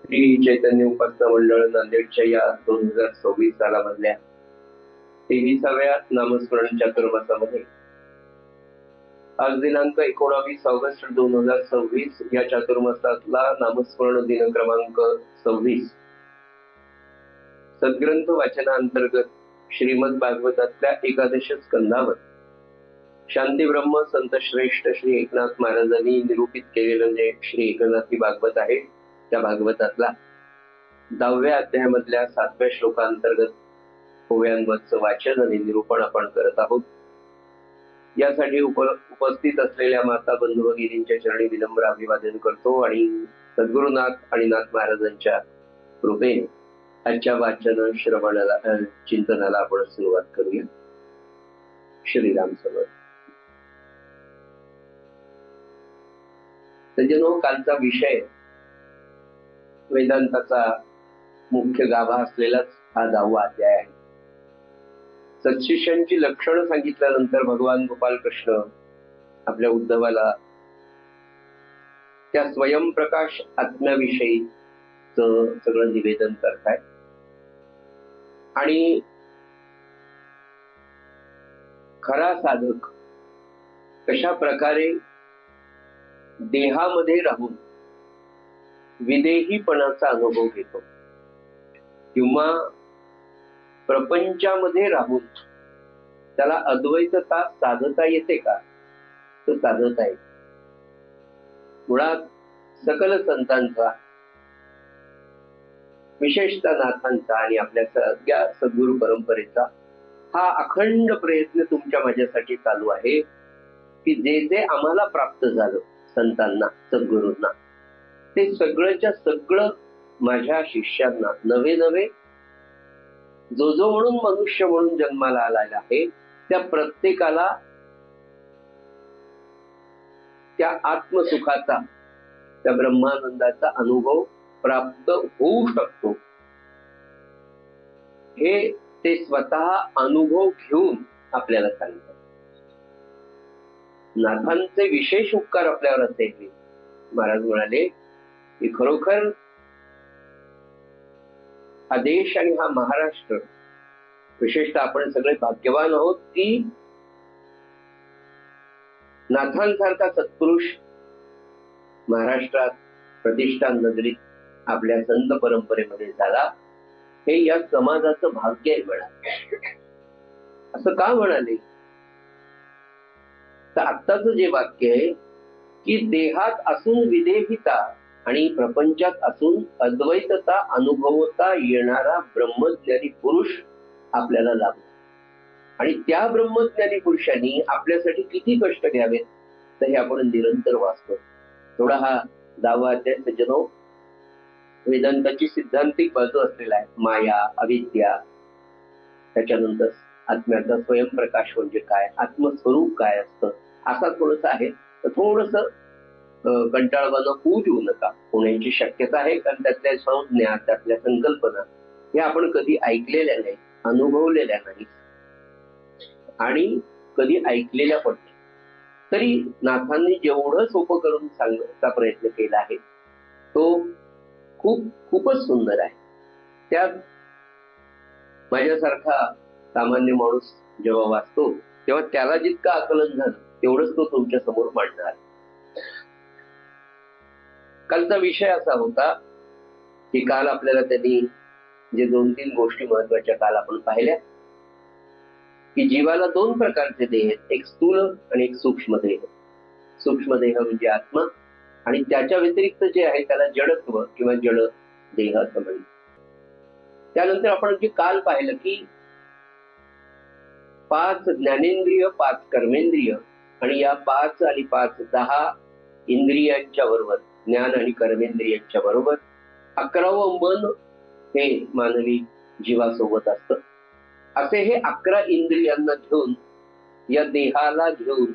श्री चैतन्य उपासना मंडळ नांदेडच्या या 2026 सालामधल्या 23व्या नामस्मरण चातुर्मासामध्ये आज दिनांक 19 ऑगस्ट 2026 या चातुर्मासातला नामस्मरण दिन क्रमांक 26 सद्ग्रंथ वाचनांतर्गत श्रीमद भागवतातल्या एकादश स्कंधावर शांती ब्रह्म संत श्रेष्ठ श्री एकनाथ महाराजांनी निरूपित केलेलं जे श्री एकनाथी भागवत आहे त्या भागवतातला 10व्या अध्यायामधल्या 7व्या श्लोकांतर्गत ओव्यांवरचं वाचन आणि निरूपण आपण करत आहोत. यासाठी उपस्थित असलेल्या माता बंधू भगिनींच्या चरणी विनम्र अभिवादन करतो आणि सद्गुरुनाथ आणि नाथ महाराजांच्या कृपेने आजच्या वाचन श्रवणाला चिंतनाला आपण सुरुवात करूया. श्रीराम समर्थ. सज्जनो, कालचा विषय वेदांताचा मुख्य गाभा असलेलाच हा 10वा अध्याय आहे. सत्शिष्यांची लक्षणं सांगितल्यानंतर भगवान गोपाल कृष्ण आपल्या उद्धवाला त्या स्वयंप्रकाश आत्म्याविषयी सगळं निवेदन करतायत आणि खरा साधक कशा प्रकारे देहामध्ये राहून विदेहीपणाचा अनुभव घेतो किंवा प्रपंचामध्ये राहून त्याला अद्वैतता साधता येते का, तर साधता येते. मुळात सकल संतांचा, विशेषतः नाथांचा आणि आपल्या सगळ्या सद्गुरु परंपरेचा हा अखंड प्रयत्न तुमच्या माझ्यासाठी चालू आहे की जे जे आम्हाला प्राप्त झालं संतांना, सद्गुरूंना, ते सगळंच्या सगळं माझ्या शिष्यांना नवे नवे जो म्हणून मनुष्य म्हणून जन्माला आलेला आहे त्या प्रत्येकाला त्या आत्मसुखाचा, त्या ब्रह्मानंदाचा अनुभव प्राप्त होऊ शकतो हे ते स्वतः अनुभव घेऊन आपल्याला सांगतात. नाथांचे विशेष उपकार आपल्यावर असायचे. महाराज म्हणाले की खरोखर हा देश आणि हा महाराष्ट्र, विशेषतः आपण सगळे भाग्यवान आहोत की नाथांसारखा सत्पुरुष महाराष्ट्रात प्रतिष्ठान नगरीत आपल्या संत परंपरेमध्ये झाला. हे या समाजाचं भाग्य आहे म्हणाले. असं का म्हणाले तर आत्ताच जे वाक्य आहे की देहात असून विदेहिता आणि प्रपंचात असून अद्वैतता अनुभवता येणारा ब्रह्मज्ञानी पुरुष आपल्याला लाभतो आणि त्या ब्रह्मज्ञानी पुरुषांनी आपल्यासाठी किती कष्ट घ्यावेत तर हे आपण निरंतर वाचतो. थोडा हा 10वा अध्याय सज्जनो वेदांताची सिद्धांतिक बाजू असलेला आहे. माया, अविद्या, त्याच्यानंतर आत्म्याचा स्वयंप्रकाश म्हणजे काय, आत्मस्वरूप काय असतं, असा थोडस आहे. तर थोडस कंटाळवाणं होऊ देऊ नका. होण्याची शक्यता आहे, कारण त्यातल्या संज्ञा, त्यातल्या संकल्पना हे आपण कधी ऐकलेल्या नाही, अनुभवलेल्या नाही आणि कधी ऐकलेल्या पण नाही. तरी नाथांनी जेवढं सोपं करून सांगण्याचा प्रयत्न केला आहे तो खूपच सुंदर आहे. त्यात माझ्यासारखा सामान्य माणूस जेव्हा वाचतो तेव्हा त्याला जितकं आकलन झालं तेवढंच तो तुमच्या समोर मांडणार. कालचा विषय असा होता की काल आपल्याला त्यांनी जे 2-3 गोष्टी महत्वाच्या काल आपण पाहिल्या की जीवाला 2 प्रकारचे देह आहेत, एक स्थूल आणि एक सूक्ष्म देह. सूक्ष्म देह म्हणजे आत्मा आणि त्याच्या व्यतिरिक्त जे आहे त्याला जडत्व किंवा जड देह असं म्हणतात. त्यानंतर आपण जे काल पाहिलं की 5 ज्ञानेंद्रिय, 5 कर्मेंद्रिय आणि या 5 आणि 5 10 इंद्रियांच्या बरोबर, ज्ञान आणि कर्मेंद्रियांच्या बरोबर 11वं मन हे मानवी जीवासोबत असतं. असे हे 11 इंद्रियांना घेऊन, या देहाला घेऊन,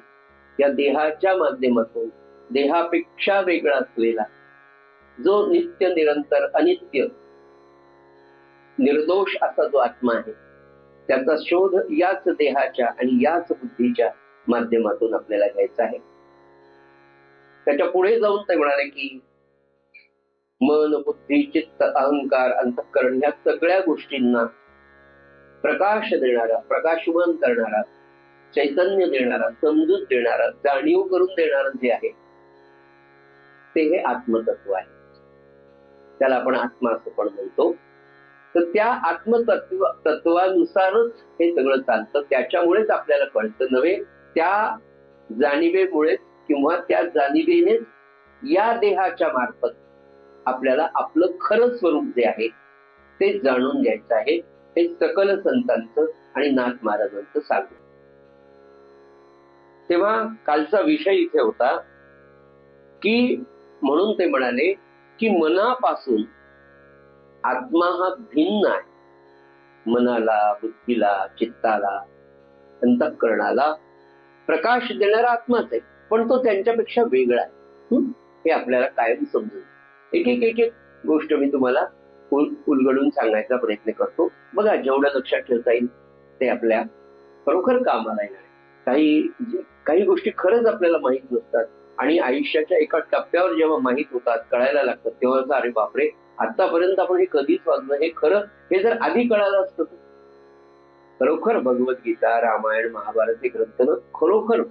या देहाच्या माध्यमातून देहापेक्षा वेगळा असलेला जो नित्य निरंतर अनित्य निर्दोष असा जो आत्मा आहे त्याचा शोध याच देहाच्या आणि याच बुद्धीच्या माध्यमातून आपल्याला घ्यायचा आहे. त्याच्या पुढे जाऊन ते म्हणाले की मन, बुद्धी, चित्त, अहंकार, अंतःकरण ह्या सगळ्या गोष्टींना प्रकाश देणारा, प्रकाशमान करणारा, चैतन्य देणारा, समजूत देणारा, जाणीव करून देणारा जे आहे ते हे आत्मतत्व आहे. त्याला आपण आत्मा असं पण म्हणतो. तर त्या तत्वानुसारच हे सगळं चालतं. त्याच्यामुळेच आपल्याला कळतं नव्हे, त्या जाणिवेमुळेच किंवा त्या जाणिवेनेच या देहाच्या मार्फत आपल्याला आपलं खरं स्वरूप जे आहे ते जाणून घ्यायचं आहे. हे सकल संतांचं आणि नाथ महाराजांचं सांगणं. तेव्हा कालचा विषय इथे होता की म्हणून ते म्हणाले की मनापासून आत्मा हा भिन्न आहे. मनाला, बुद्धीला, चित्ताला, अंतःकरणाला प्रकाश देणारा आत्माच आहे, पण तो त्यांच्यापेक्षा वेगळा आहे. हे आपल्याला कायम समजून एक एक गोष्ट मी तुम्हाला उलगडून सांगायचा प्रयत्न करतो. बघा, जेवढं लक्षात ठेवता येईल ते आपल्या खरोखर कामाला येणार आहे. काही गोष्टी खरंच आपल्याला माहीत नसतात आणि आयुष्याच्या एका टप्प्यावर जेव्हा माहीत होतात, कळायला लागतात, तेव्हा अरे बापरे, आतापर्यंत आपण हे कधीच वाचलं, हे खरं, हे जर आधी कळालं असतं. खरोखर भगवद्गीता, रामायण, महाभारत हे ग्रंथ खरोखर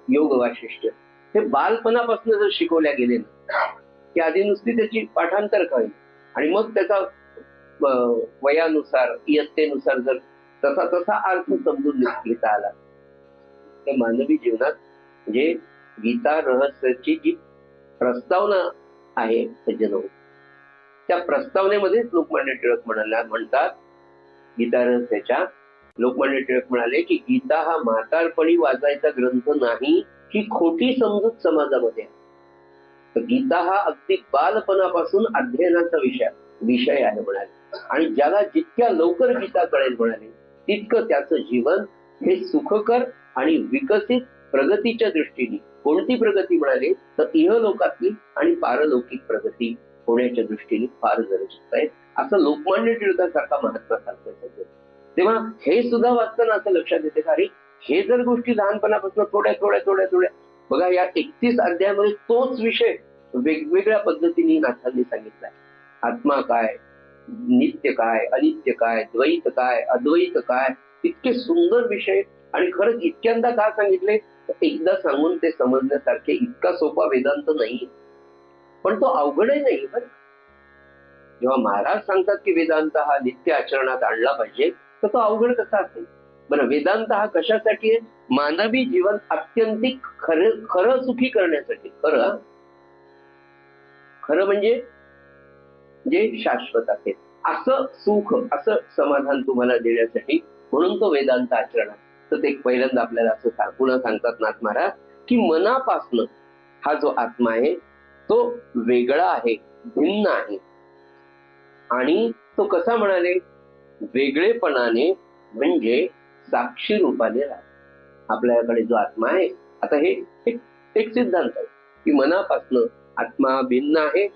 योग वाशिष्ठ हे बालपणापासून जर शिकवल्या गेले ना, की आधी नुसती त्याची पाठांतर कळेल आणि मग त्याचा वयानुसार, इयत्तेनुसार जर तसा तसा अर्थ समजून घेता आला, तर मानवी जीवनात म्हणजे गीता रहस्याची जी प्रस्तावना आहे सज्जनो, त्या प्रस्तावनेमध्येच लोकमान्य टिळक म्हणतात, गीता रहस्याच्या लोकमान्य टिळक म्हणाले की गीता हा म्हातारपणी वाचायचा ग्रंथ नाही, ही खोटी समजूत समाजामध्ये आहे. तर गीता हा अगदी बालपणापासून अध्ययनाचा विषय आहे म्हणाले. आणि ज्याला जितक्या लवकर गीता कळेल म्हणाले, तितकं त्याचं जीवन हे सुखकर आणि विकसित प्रगतीच्या दृष्टीने, कोणती प्रगती म्हणाले तर इहलोकातली आणि पारलौकिक प्रगती होण्याच्या दृष्टीने फार गरजेचं आहे, असं लोकमान्य टिळकांसारखा महात्मा सांगतात. तेव्हा हे सुद्धा वाचताना असं लक्षात येते का, अरे हे जर गोष्टी लहानपणापासून थोड्या थोड्या थोड्या थोड्या, बघा या 31 अध्यायामध्ये तोच विषय वेगवेगळ्या पद्धतीने नाथांनी सांगितलाय. आत्मा काय, नित्य काय, अनित्य काय, द्वैत काय, अद्वैत काय, इतके सुंदर विषय. आणि खरंच इतक्यांदा का सांगितले, एकदा सांगून ते समजण्यासारखे इतका सोपा वेदांत नाही, पण तो अवघडही नाही. बरं, जेव्हा महाराज सांगतात की वेदांत हा नित्य आचरणात आणला पाहिजे, तर तो अवघड कसा असेल. बरं, वेदांत हा कशासाठी आहे? मानवी जीवन अत्यंतिक खरं सुखी करण्यासाठी. खरं म्हणजे जे शाश्वत आहे असं सुख, असं समाधान तुम्हाला देण्यासाठी, म्हणून तो वेदांत आचरणात. तर ते पहिल्यांदा आपल्याला असं पुन्हा सांगतात नाथ महाराज की मनापासनं हा जो आत्मा आहे तो वेगळा आहे, भिन्न आहे. आणि तो कसा म्हणाले, वेगळेपणाने म्हणजे साक्षी रूपाने राहतो. आपल्याकडे जो आत्मा आहे, आता हे एक सिद्धांत आहे की मनापासनं आत्मा भिन्न आहे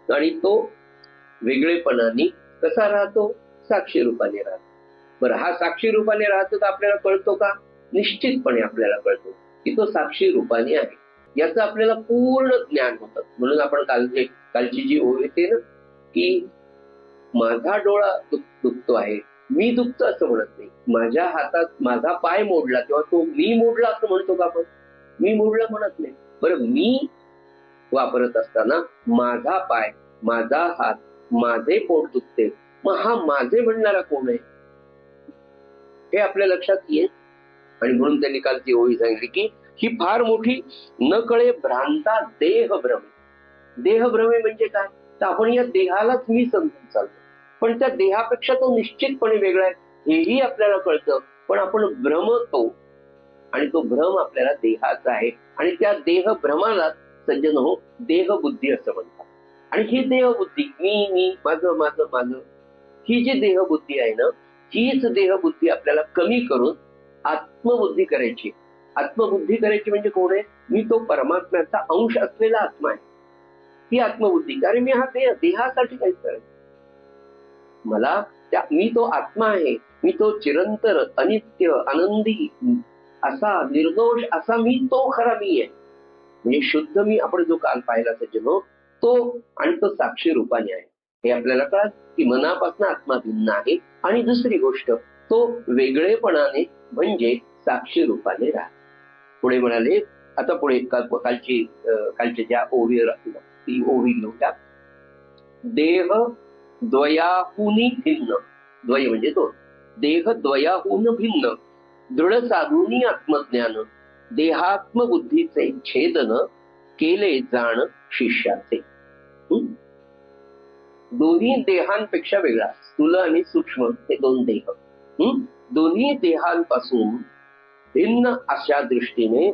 आणि तो वेगळेपणाने कसा राहतो, साक्षी रूपाने राहतो. बरं, हा साक्षी रूपाने राहतो तर आपल्याला कळतो का? निश्चितपणे आपल्याला कळतो की तो साक्षी रूपाने आहे, याचं आपल्याला पूर्ण ज्ञान होतं. म्हणून आपण कालची जी ओळ येते ना की माझा डोळा दुखतो आहे, मी दुखतो असं म्हणत नाही. माझ्या हातात माझा पाय मोडला तेव्हा तो मी मोडला असं म्हणतो का आपण? मी मोडला म्हणत नाही. बरं, मी वापरत असताना माझा पाय, माझा हात, माझे पोट दुखते, मग हा माझे म्हणणारा कोण आहे हे आपल्या लक्षात येईल. आणि म्हणून त्यांनी काल ती ओळी सांगितली की ही फार मोठी न कळे भ्रांता देहभ्रमे. देहभ्रमे म्हणजे काय, तर आपण या देहालाच मी समजून चालतो, पण त्या देहापेक्षा तो निश्चितपणे वेगळा आहे हेही आपल्याला कळतं, पण आपण भ्रमतो आणि तो भ्रम आपल्याला देहाचा आहे. आणि त्या देहभ्रमाला सज्जन हो देहबुद्धी असं म्हणतात. आणि ही देहबुद्धी, मी माझं माझं माझं, ही जी देहबुद्धी आहे ना, हीच देहबुद्धी आपल्याला कमी करून आत्मबुद्धी करायची. आत्मबुद्धी करायची म्हणजे कोण आहे? मी तो परमात्म्याचा अंश असलेला आत्मा आहे, ही आत्मबुद्धी. कारण मी हा देहासाठी काहीच करायचं, मला मी तो आत्मा आहे, मी तो चिरंतर अनित्य आनंदी असा निर्दोष असा मी, तो खरा मी आहे. म्हणजे शुद्ध मी. आपण जो काल पाहिला सज्जनो, तो आणि तो साक्षी रूपाने आहे. हे आपल्याला कळत की मनापासून आत्मा भिन्न आहे. आणि दुसरी गोष्ट, तो वेगळेपणाने म्हणजे साक्षी रूपाने राहतो. पुढे म्हणाले, आता पुढे कालच्या ज्या ओवी ती ओवी घेऊ त्या. देह द्वयाहुनी भिन्न, द्वय म्हणजे दोन, देह द्वयाहून भिन्न दृढ साधूनी आत्मज्ञान देहात्मबुद्धीचे छेदन केले जाण शिष्याचे. दोन्ही देहांपेक्षा वेगळा, स्थूल आणि सूक्ष्म हे दोन देह, दोन्ही देहांपासून भिन्न अशा दृष्टीने,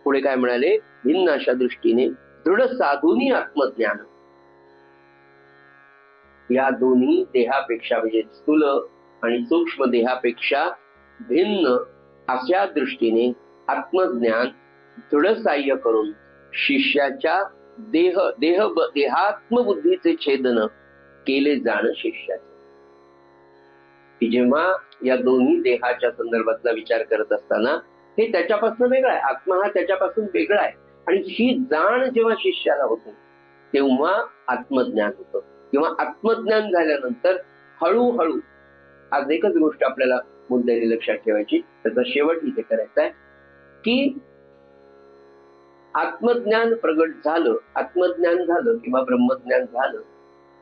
पुढे काय म्हणाले, भिन्न अशा दृष्टीने दृढ साधूनी आत्मज्ञान, या दोन्ही देहापेक्षा म्हणजे स्थूल आणि सूक्ष्म देहापेक्षा भिन्न अशा दृष्टीने आत्मज्ञान दृढ साह्य करून शिष्याच्या देहात्मबुद्धीचे छेदन केले जाणं शिष्याचे. की जेव्हा या दोन्ही देहाच्या संदर्भातला विचार करत असताना हे त्याच्यापासून वेगळा आहे, आत्मा हा त्याच्यापासून वेगळा आहे, आणि ही जाण जेव्हा शिष्याला होते तेव्हा आत्मज्ञान होतं. किंवा आत्मज्ञान झाल्यानंतर हळूहळू, आज एकच गोष्ट आपल्याला मुद्द्याने लक्षात ठेवायची, त्याचा शेवट इथे करायचा आहे की आत्मज्ञान प्रगट झालं, आत्मज्ञान झालं किंवा ब्रह्मज्ञान झालं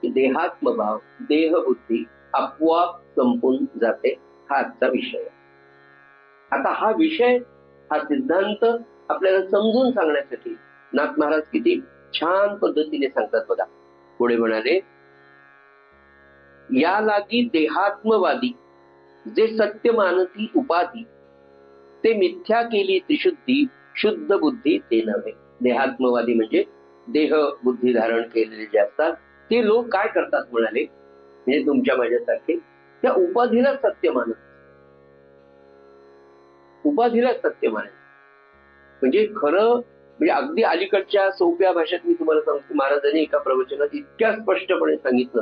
की देहात्मभाव, देहबुद्धी आपोआप संपून जाते. हा आजचा विषय. आता हा विषय, हा सिद्धांत आपल्याला समजून सांगण्यासाठी नाथ महाराज किती छान पद्धतीने सांगतात बघा. पुढे म्हणाले, या लागी देहात्मवादी जे सत्य मानती उपाधी ते मिथ्या केली त्रिशुद्धी शुद्ध बुद्धी ते नव्हे. देहात्मवादी म्हणजे देह बुद्धी धारण केलेले जे असतात ते लोक काय करतात म्हणाले, म्हणजे तुमच्या माझ्यासारखे त्या उपाधीला सत्य मानत, उपाधीला सत्य मानत. म्हणजे खरं, म्हणजे अगदी अलीकडच्या सोप्या भाषेत मी तुम्हाला सांगतो, महाराजांनी एका प्रवचनात इतक्या स्पष्टपणे सांगितलं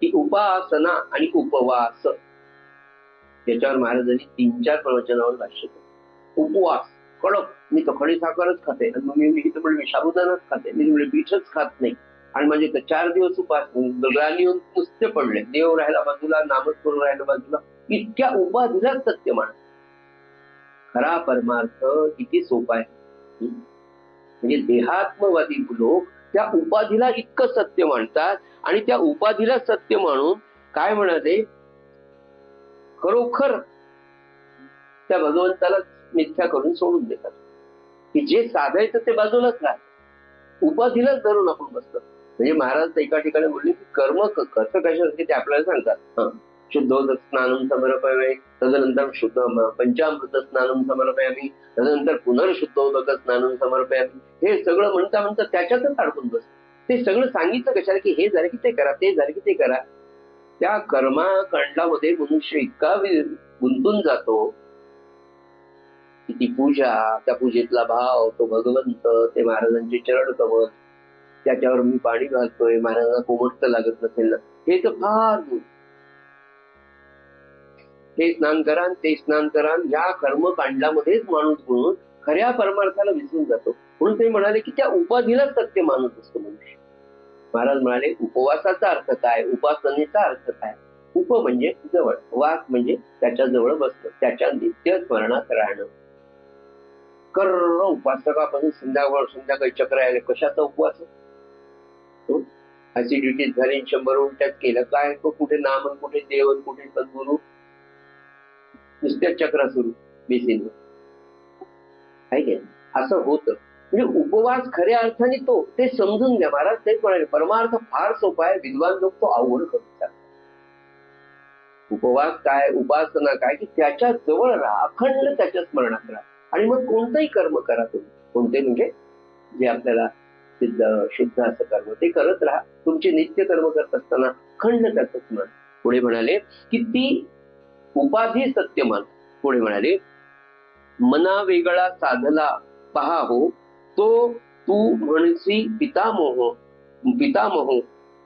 की उपासना आणि उपवास, याच्यावर महाराजांनी 3-4 प्रवचनावर भाष्य केलं. उपवास कडक, मी तर खडी साखरच खाते, मी साबुदानाच खाते, मी पीठच खात नाही, आणि म्हणजे 4 दिवस उपास, राणी नुसते पडले, देव राहिला बाजूला, नामच करून राहिलं बाजूला, इतक्या उपाधीला सत्य मान. खरा परमार्थ किती सोपा आहे. म्हणजे देहात्मवादी लोक त्या उपाधीला इतकं सत्य मानतात, आणि त्या उपाधीला सत्य मानून काय म्हणाले, खरोखर त्या भगवंताला मिथ्या करून सोडून देतात. की जे साधायचं ते बाजूलाच राहत, उपाधीलाच धरून आपण बसतो. म्हणजे महाराज एका ठिकाणी बोलले की कर्म कसं कशासाठी ते आपल्याला सांगतात. शुद्धोदक स्नानम समर्पयामि, तदनंतर शुद्ध पंचामृत स्नानम समर्पयामि, तदनंतर पुनर्शुद्धोदक स्नानम समर्पयामि, हे सगळं म्हणता म्हणता त्याच्यातच अडकून बसतो. ते सगळं सांगितलं कशाला, की हे झालं की ते करा, ते झालं की ते करा. त्या कर्मकांडामध्ये मनुष्य इतका गुंतून जातो की ती पूजा, त्या पूजेतला भाव, तो भगवंत, ते महाराजांचे चरण कमळ, त्याच्यावर मी पाणी घालतोय, महाराजांना कोमटतं लागत नसेल ना, हे तर फार दूर. हे स्नान करा, ते स्नान करा, या कर्मकांडामध्येच माणूस गुणून खऱ्या परमार्थाला विसरून जातो. म्हणून ते म्हणाले की त्या उपाधीला सत्य मानत असतो मनुष्य. महाराज म्हणाले, उपवासाचा अर्थ काय, उपासनेचा अर्थ काय. उप म्हणजे जवळ, वास म्हणजे त्याच्या जवळ बसणं, त्याच्या नित्य स्मरणात राहणं. कर्र उपासकापासून संध्याकाळी चक्र आले, कशाचा उपवास, ऍसिडिटी झाली, 100 उलट्यात केलं, काय कुठे नाम, कुठे देव, कुठे सद्गुरू, नुसत्या चक्र सुरू बेसिनवर, आहे असं होतं. म्हणजे उपवास खऱ्या अर्थाने तो, ते समजून घ्या. महाराज तेच म्हणाले, परमार्थ फार सोपा आहे, विद्वान लोक तो अवघड करू. उपवास काय, उपासना काय, की त्याच्या जवळ राहा, अखंड त्याच्या स्मरणात राहा, आणि मग कोणतंही कर्म करा तुम्ही, कोणते म्हणजे जे आपल्याला सिद्ध शुद्ध असं कर्म ते करत राहा. तुमचे नित्य कर्म करत असताना अखंड त्याचं स्मरण. पुढे म्हणाले की ती उपाधी सत्यमान. पुढे म्हणाले, मना वेगळा साधला पहा हो, तो तू म्हणसी पितामह,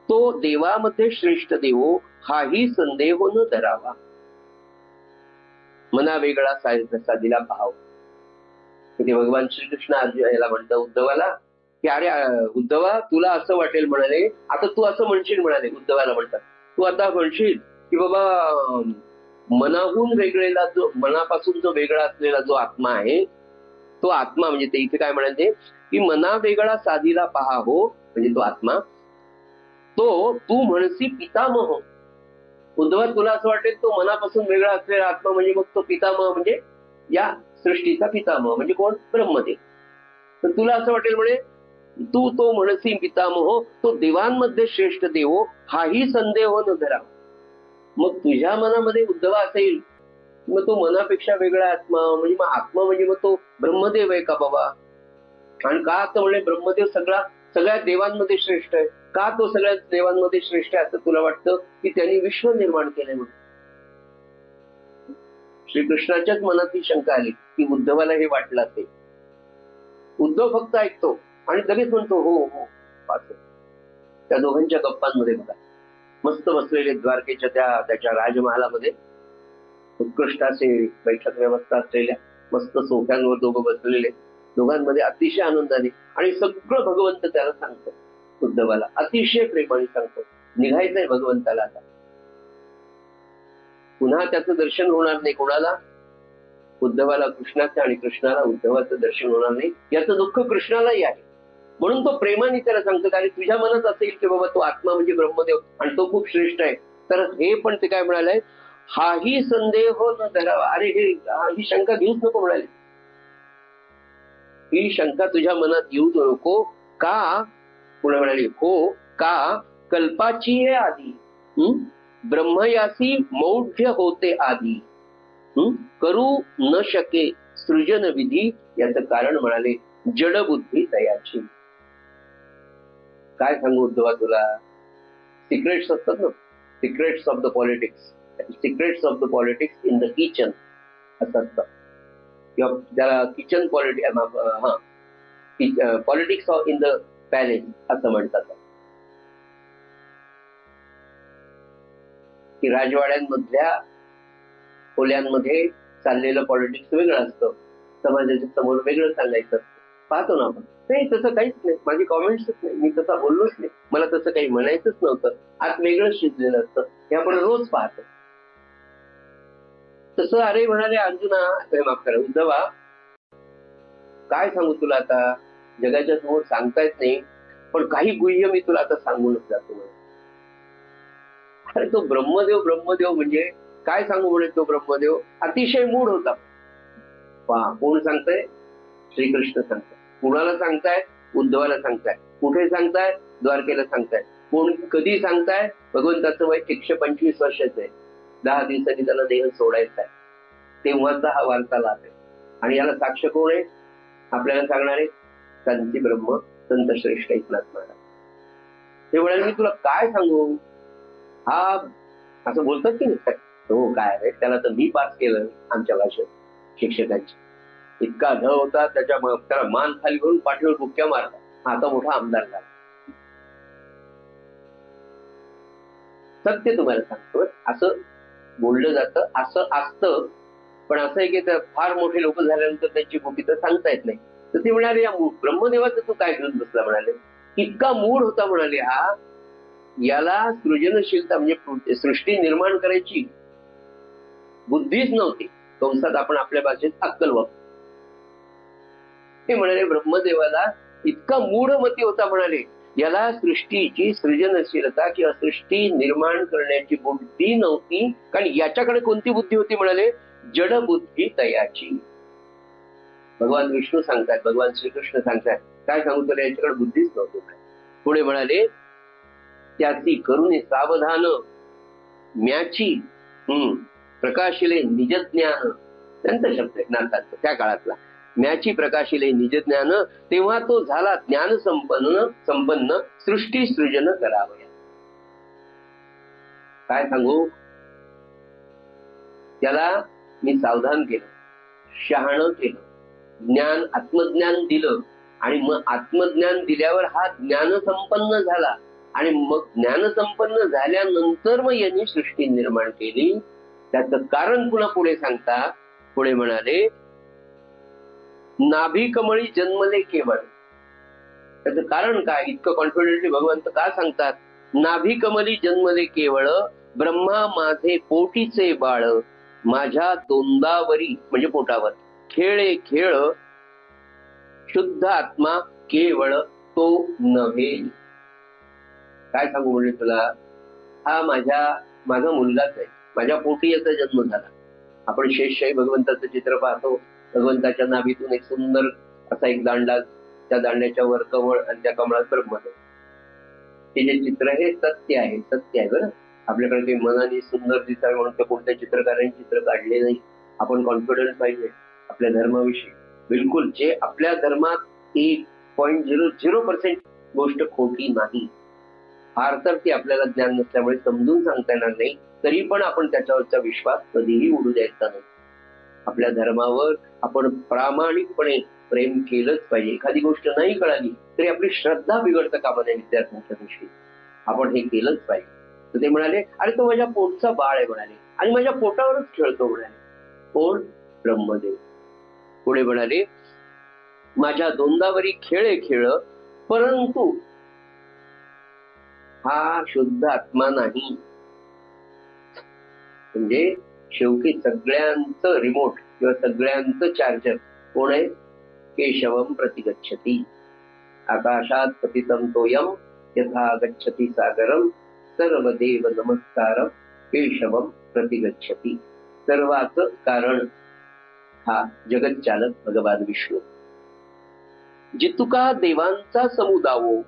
तो देवामध्ये श्रेष्ठ देवो, हाही संदेह न धरावा. मना वेगळा साधला पाहाव, ते भगवान श्रीकृष्ण याला म्हणतात उद्धवाला की अरे उद्धवा तुला असं वाटेल म्हणाले, आता तू असं म्हणशील म्हणाले, उद्धवाला म्हणतात तू आता म्हणशील की बाबा मनाहून वेगळेला जो मनापासून जो वेगळा असलेला जो आत्मा आहे तो आत्मा म्हणजे ते इथे काय म्हणाले की मना वेगळा साधीला पहा हो, म्हणजे तो आत्मा तो तू म्हणसी पितामह. उद्धवा तुला असं वाटेल तो मनापासून वेगळा असलेला आत्मा म्हणजे मग तो पितामह म्हणजे या सृष्टीचा पितामह म्हणजे कोण? ब्रह्मदेव. तर तुला असं वाटेल म्हणे तू तो म्हणसी पितामह तो देवांमध्ये श्रेष्ठ देव हाही संदेह न धरा. मग तुझ्या मनामध्ये उद्धवा असेल मग तो मनापेक्षा वेगळा आत्मा म्हणजे मग आत्मा म्हणजे मग तो ब्रह्मदेव आहे का बाबा? आणि का तर म्हणे ब्रह्मदेव सगळ्या देवांमध्ये श्रेष्ठ आहे. का तो सगळ्या देवांमध्ये श्रेष्ठ आहे असं तुला वाटतं की त्यांनी विश्व निर्माण केलंय म्हणून? श्रीकृष्णाच्याच मनात ही शंका आली की उद्धवाला हे वाटलं असेल. उद्धव फक्त ऐकतो आणि लगेच म्हणतो हो हो वाचो. त्या दोघांच्या गप्पांमध्ये बघा मस्त बसलेले द्वारकेच्या त्याच्या राजमहालामध्ये उत्कृष्ट असे बैठक व्यवस्था असलेल्या मस्त सोफ्यांवर दोघं बसलेले, दोघांमध्ये अतिशय आनंदाने आणि सगळं भगवंत त्याला सांगतो. उद्धवाला अतिशय प्रेमाने सांगतो निघायचंय भगवंताला आता. पुन्हा त्याचं दर्शन होणार नाही कोणाला? उद्धवाला कृष्णाचं आणि कृष्णाला उद्धवाचं दर्शन होणार नाही याचं दुःख कृष्णालाही आहे. म्हणून तो प्रेमाने त्याला सांगतो आणि तुझ्या मनात असेल की बाबा तो आत्मा म्हणजे ब्रह्मदेव आणि तो खूप श्रेष्ठ आहे तर हे पण ते काय म्हणाले हाही संदेह न धरावा. अरे ही शंका घेऊच नको म्हणाले. ही शंका तुझ्या मनात येऊ नको. का? पुढे म्हणाले हो का कल्पाची आहे आधी ब्रह्मयासी मौढ्य होते आधी करू न शके सृजन विधी. याचं कारण म्हणाले जडबुद्धी तयाची. काय सांगू उद्धवा तुला? सिक्रेट्स असतात ना, secrets of the politics, secrets of the politics in the kitchen असं असतं किंवा त्याला kitchen politics in the palace असं म्हणतात की राजवाड्यांमधल्या खोल्यांमध्ये चाललेलं पॉलिटिक्स वेगळं असतं, समाजाच्या समोर वेगळं चाललायचं असतं. पाहतो ना आपण. नाही तसं काहीच नाही, माझी कॉमेंट्सच नाही, मी तसा बोललोच नाही, मला तसं काही म्हणायचंच नव्हतं, आत वेगळं शिजलेलं असतं हे आपण रोज पाहतो. तसं अरे म्हणाले अर्जुना माफ करा उद्धवा काय सांगू तुला आता जगाच्या समोर सांगता येत नाही पण काही गुह्य मी तुला आता सांगूनच जातो. अरे तो ब्रह्मदेव ब्रह्मदेव म्हणजे काय सांगू म्हणे तो ब्रह्मदेव अतिशय मूढ होता. कोण सांगताय? श्रीकृष्ण सांगताय. कुणाला सांगताय? उद्धवाला सांगताय. कुठे सांगताय? द्वारकेला सांगताय. कोण कधी सांगताय? भगवंताचं वय 125 वर्षाचं आहे, 10 दिवसांनी त्याला देह सोडायचा आहे तेव्हाचा हा वार्तालाप आहे. आणि याला साक्ष कोण आहे? आपल्याला सांगणारे संती ब्रह्म संत श्रेष्ठ एकनाथ महाराज. ते म्हणाले मी तुला काय सांगू? हा असं बोलतात की नाही हो काय आहे त्याला तर मी पास केलं आमच्या भाषेत शिक्षकांची. इतका ढ होता त्याला मान खाली करून पाठीवर बुक्क्या मारला. आता मोठा आमदार झाला. सत्य तुम्हाला सांगतो असं बोललं जातं, असं असतं. पण असं आहे की फार मोठे लोक झाल्यानंतर त्यांची भूमी तर सांगता येत नाही. तर ते म्हणाले या ब्रह्मदेवाचं तू काय घेऊन बसला म्हणाले. इतका मूढ होता म्हणाले हा, याला सृजनशीलता म्हणजे सृष्टी निर्माण करायची बुद्धीच नव्हती. कंसात आपण आपल्या भाषेत अक्कल वापरतो. ते म्हणाले ब्रह्मदेवाला इतका मूढमती होता म्हणाले याला सृष्टीची सृजनशीलता किंवा सृष्टी निर्माण करण्याची बुद्धी नव्हती. कारण याच्याकडे कोणती बुद्धी होती म्हणाले जड बुद्धी तयाची. भगवान विष्णू सांगतात, भगवान श्रीकृष्ण सांगतात काय सांगू तुला याच्याकडे बुद्धीच नव्हती. पुढे म्हणाले त्याची करुणे सावधान म्याची प्रकाशिले निजज्ञान. त्यांचा शब्द आहे नाथांचा त्या काळातला. म्याची प्रकाशिले निजज्ञान तेव्हा तो झाला ज्ञान संपन्न सृष्टी सृजन करावया. काय सांगू त्याला मी सावधान केलं, शहाणं केलं, ज्ञान आत्मज्ञान दिलं आणि मग आत्मज्ञान दिल्यावर हा ज्ञान संपन्न झाला आणि मग ज्ञान संपन्न झाल्यानंतर मग यांनी सृष्टी निर्माण केली. त्याचं कारण पुन्हा पुढे सांगता. पुढे म्हणाले नाभी कमळी जन्मले केवळ. त्याचं कारण काय? इतकं कॉन्फिडेंटली भगवंत का सांगतात? नाभी कमली जन्मले केवळ, ब्रह्मा माझे पोटीचे बाळ, माझ्या दोंदावरी म्हणजे पोटावर खेळे खेळ, शुद्ध आत्मा केवळ तो नव्हे. काय सांगू म्हणजे तुला? हा माझा मुलगाच आहे, माझ्या पोटी याचा जन्म झाला. आपण शेषशाही भगवंताचं चित्र पाहतो. भगवंताच्या नाभीतून एक सुंदर असा एक दांडा, त्या दांड्याच्या वर कमळ आणि त्या कमळात ब्रह्मदेव. हे जे चित्र हे सत्य आहे, सत्य आहे बरं. आपल्याकडे काही मनाने सुंदर दिसावे म्हणून त्या कोणत्या चित्रकारांनी चित्र काढले नाही. आपण कॉन्फिडन्स पाहिजे आपल्या धर्माविषयी. बिलकुल जे आपल्या धर्मात 1.00% गोष्ट खोटी नाही. फार तर ती आपल्याला ज्ञान नसल्यामुळे समजून सांगता येणार नाही, तरी पण आपण त्याच्यावरचा विश्वास कधीही उडू द्यायचा नाही. आपल्या धर्मावर आपण प्रामाणिकपणे प्रेम केलंच पाहिजे. एखादी गोष्ट नाही कळाली तरी आपली श्रद्धा बिघडता कामा नये विद्यार्थ्यांच्या दृष्टीने. आपण हे केलंच पाहिजे. तर ते म्हणाले, अरे तो माझ्या पोटचा बाळ आहे म्हणाले, आणि माझ्या पोटावरच खेळतो म्हणाले. कोण? ब्रह्मदेव. पुढे म्हणाले, माझ्या दोंदावरी खेळे खेळ, परंतु हा शुद्ध आत्मा नाही. म्हणजे शेवटी सगळ्यांचं रिमोट किंवा सगळ्यांचं चार्जर कोण आहे? केशवम प्रतिगच्छति. आकाशात पतितं तोयम यथा गच्छति सागरम, सर्वदेव नमस्कारम केशवम प्रतिगच्छति. सर्वाचं कारण हा जगच्चालक भगवान विष्णू. जितुका देवांचा समुदावो,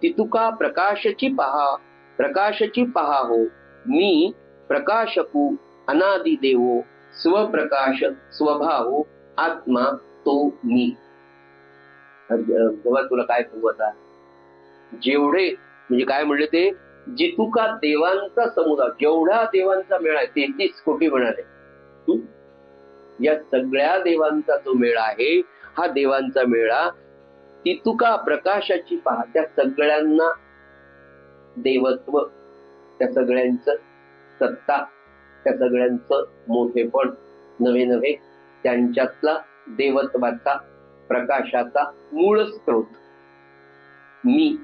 तितुका प्रकाशची पहा हो. मी प्रकाशकू अनादि देवो, स्वप्रकाश स्वभावो आत्मा तो मी. तेव्हा तुला काय सांगू आता? जेवढे म्हणजे काय म्हणले ते? जितुका देवांचा समुदाय, जेवढा देवांचा मेळा आहे 33 कोटी म्हणाले. या सगळ्या देवांचा जो मेळा आहे, हा देवांचा मेळा. तितुका प्रकाशाची पहा, त्या सगळ्यांना देवत्व, त्या सगळ्यांचं सत्ता, त्या सगळ्यांचं मोठेपण, नवे त्यांच्यातला देवत्वाचा प्रकाशाचा मूळ स्त्रोत मी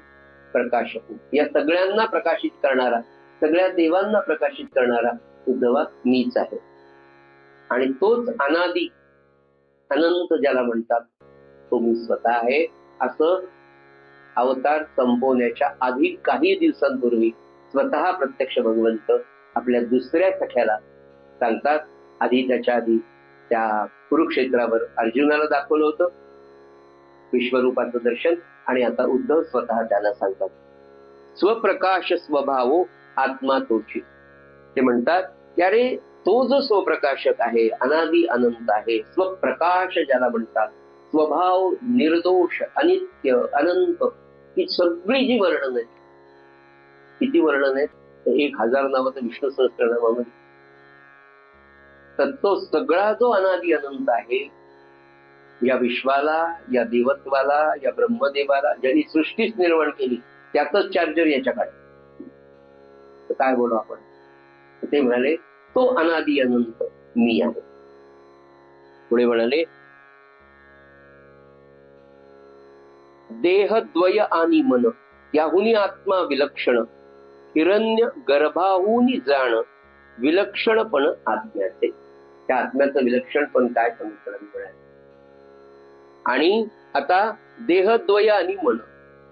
प्रकाशक. या सगळ्यांना प्रकाशित करणारा, सगळ्या देवांना प्रकाशित करणारा उद्धवा मीच आहे. आणि तोच अनादी अनंत ज्याला म्हणतात तो मी स्वतः आहे. असं अवतार संपवण्याच्या आधी काही दिवसांपूर्वी स्वतः प्रत्यक्ष भगवंत आपल्या दुसऱ्या सख्याला सांगतात. त्याच्या आधी त्या कुरुक्षेत्रावर अर्जुनाला दाखवलं होतं विश्वरूपाचं दर्शन, आणि आता उद्धव स्वतः त्याला सांगतात स्वप्रकाश स्वभावो आत्मा तोची. ते म्हणतात की अरे तो जो स्वप्रकाशक आहे, अनादी अनंत आहे, स्वप्रकाश ज्याला म्हणतात, स्वभाव निर्दोष अनित्य अनंत, ही सगळी जी वर्णन आहेत, किती वर्णन आहेत? 1000 नावाचं विष्णू सहस्त्रनामामध्ये. तर तो सगळा जो अनादी अनंत आहे, या विश्वाला, या देवत्वाला, या ब्रह्मदेवाला ज्यांनी सृष्टीच निर्माण केली, त्याचंच चार्जर याच्याकडे. तर काय बोलू आपण? ते म्हणाले तो अनादी अनंत मी आहे. पुढे म्हणाले देहद्वय आणि मन याहुनी आत्मा विलक्षण, हिरण्य गर्भाहुनी जाण, विलक्षणपण आत्म्याचे. त्या आत्म्याचं विलक्षणपण काय समीकरण? आणि आता देहद्वय आणि मन,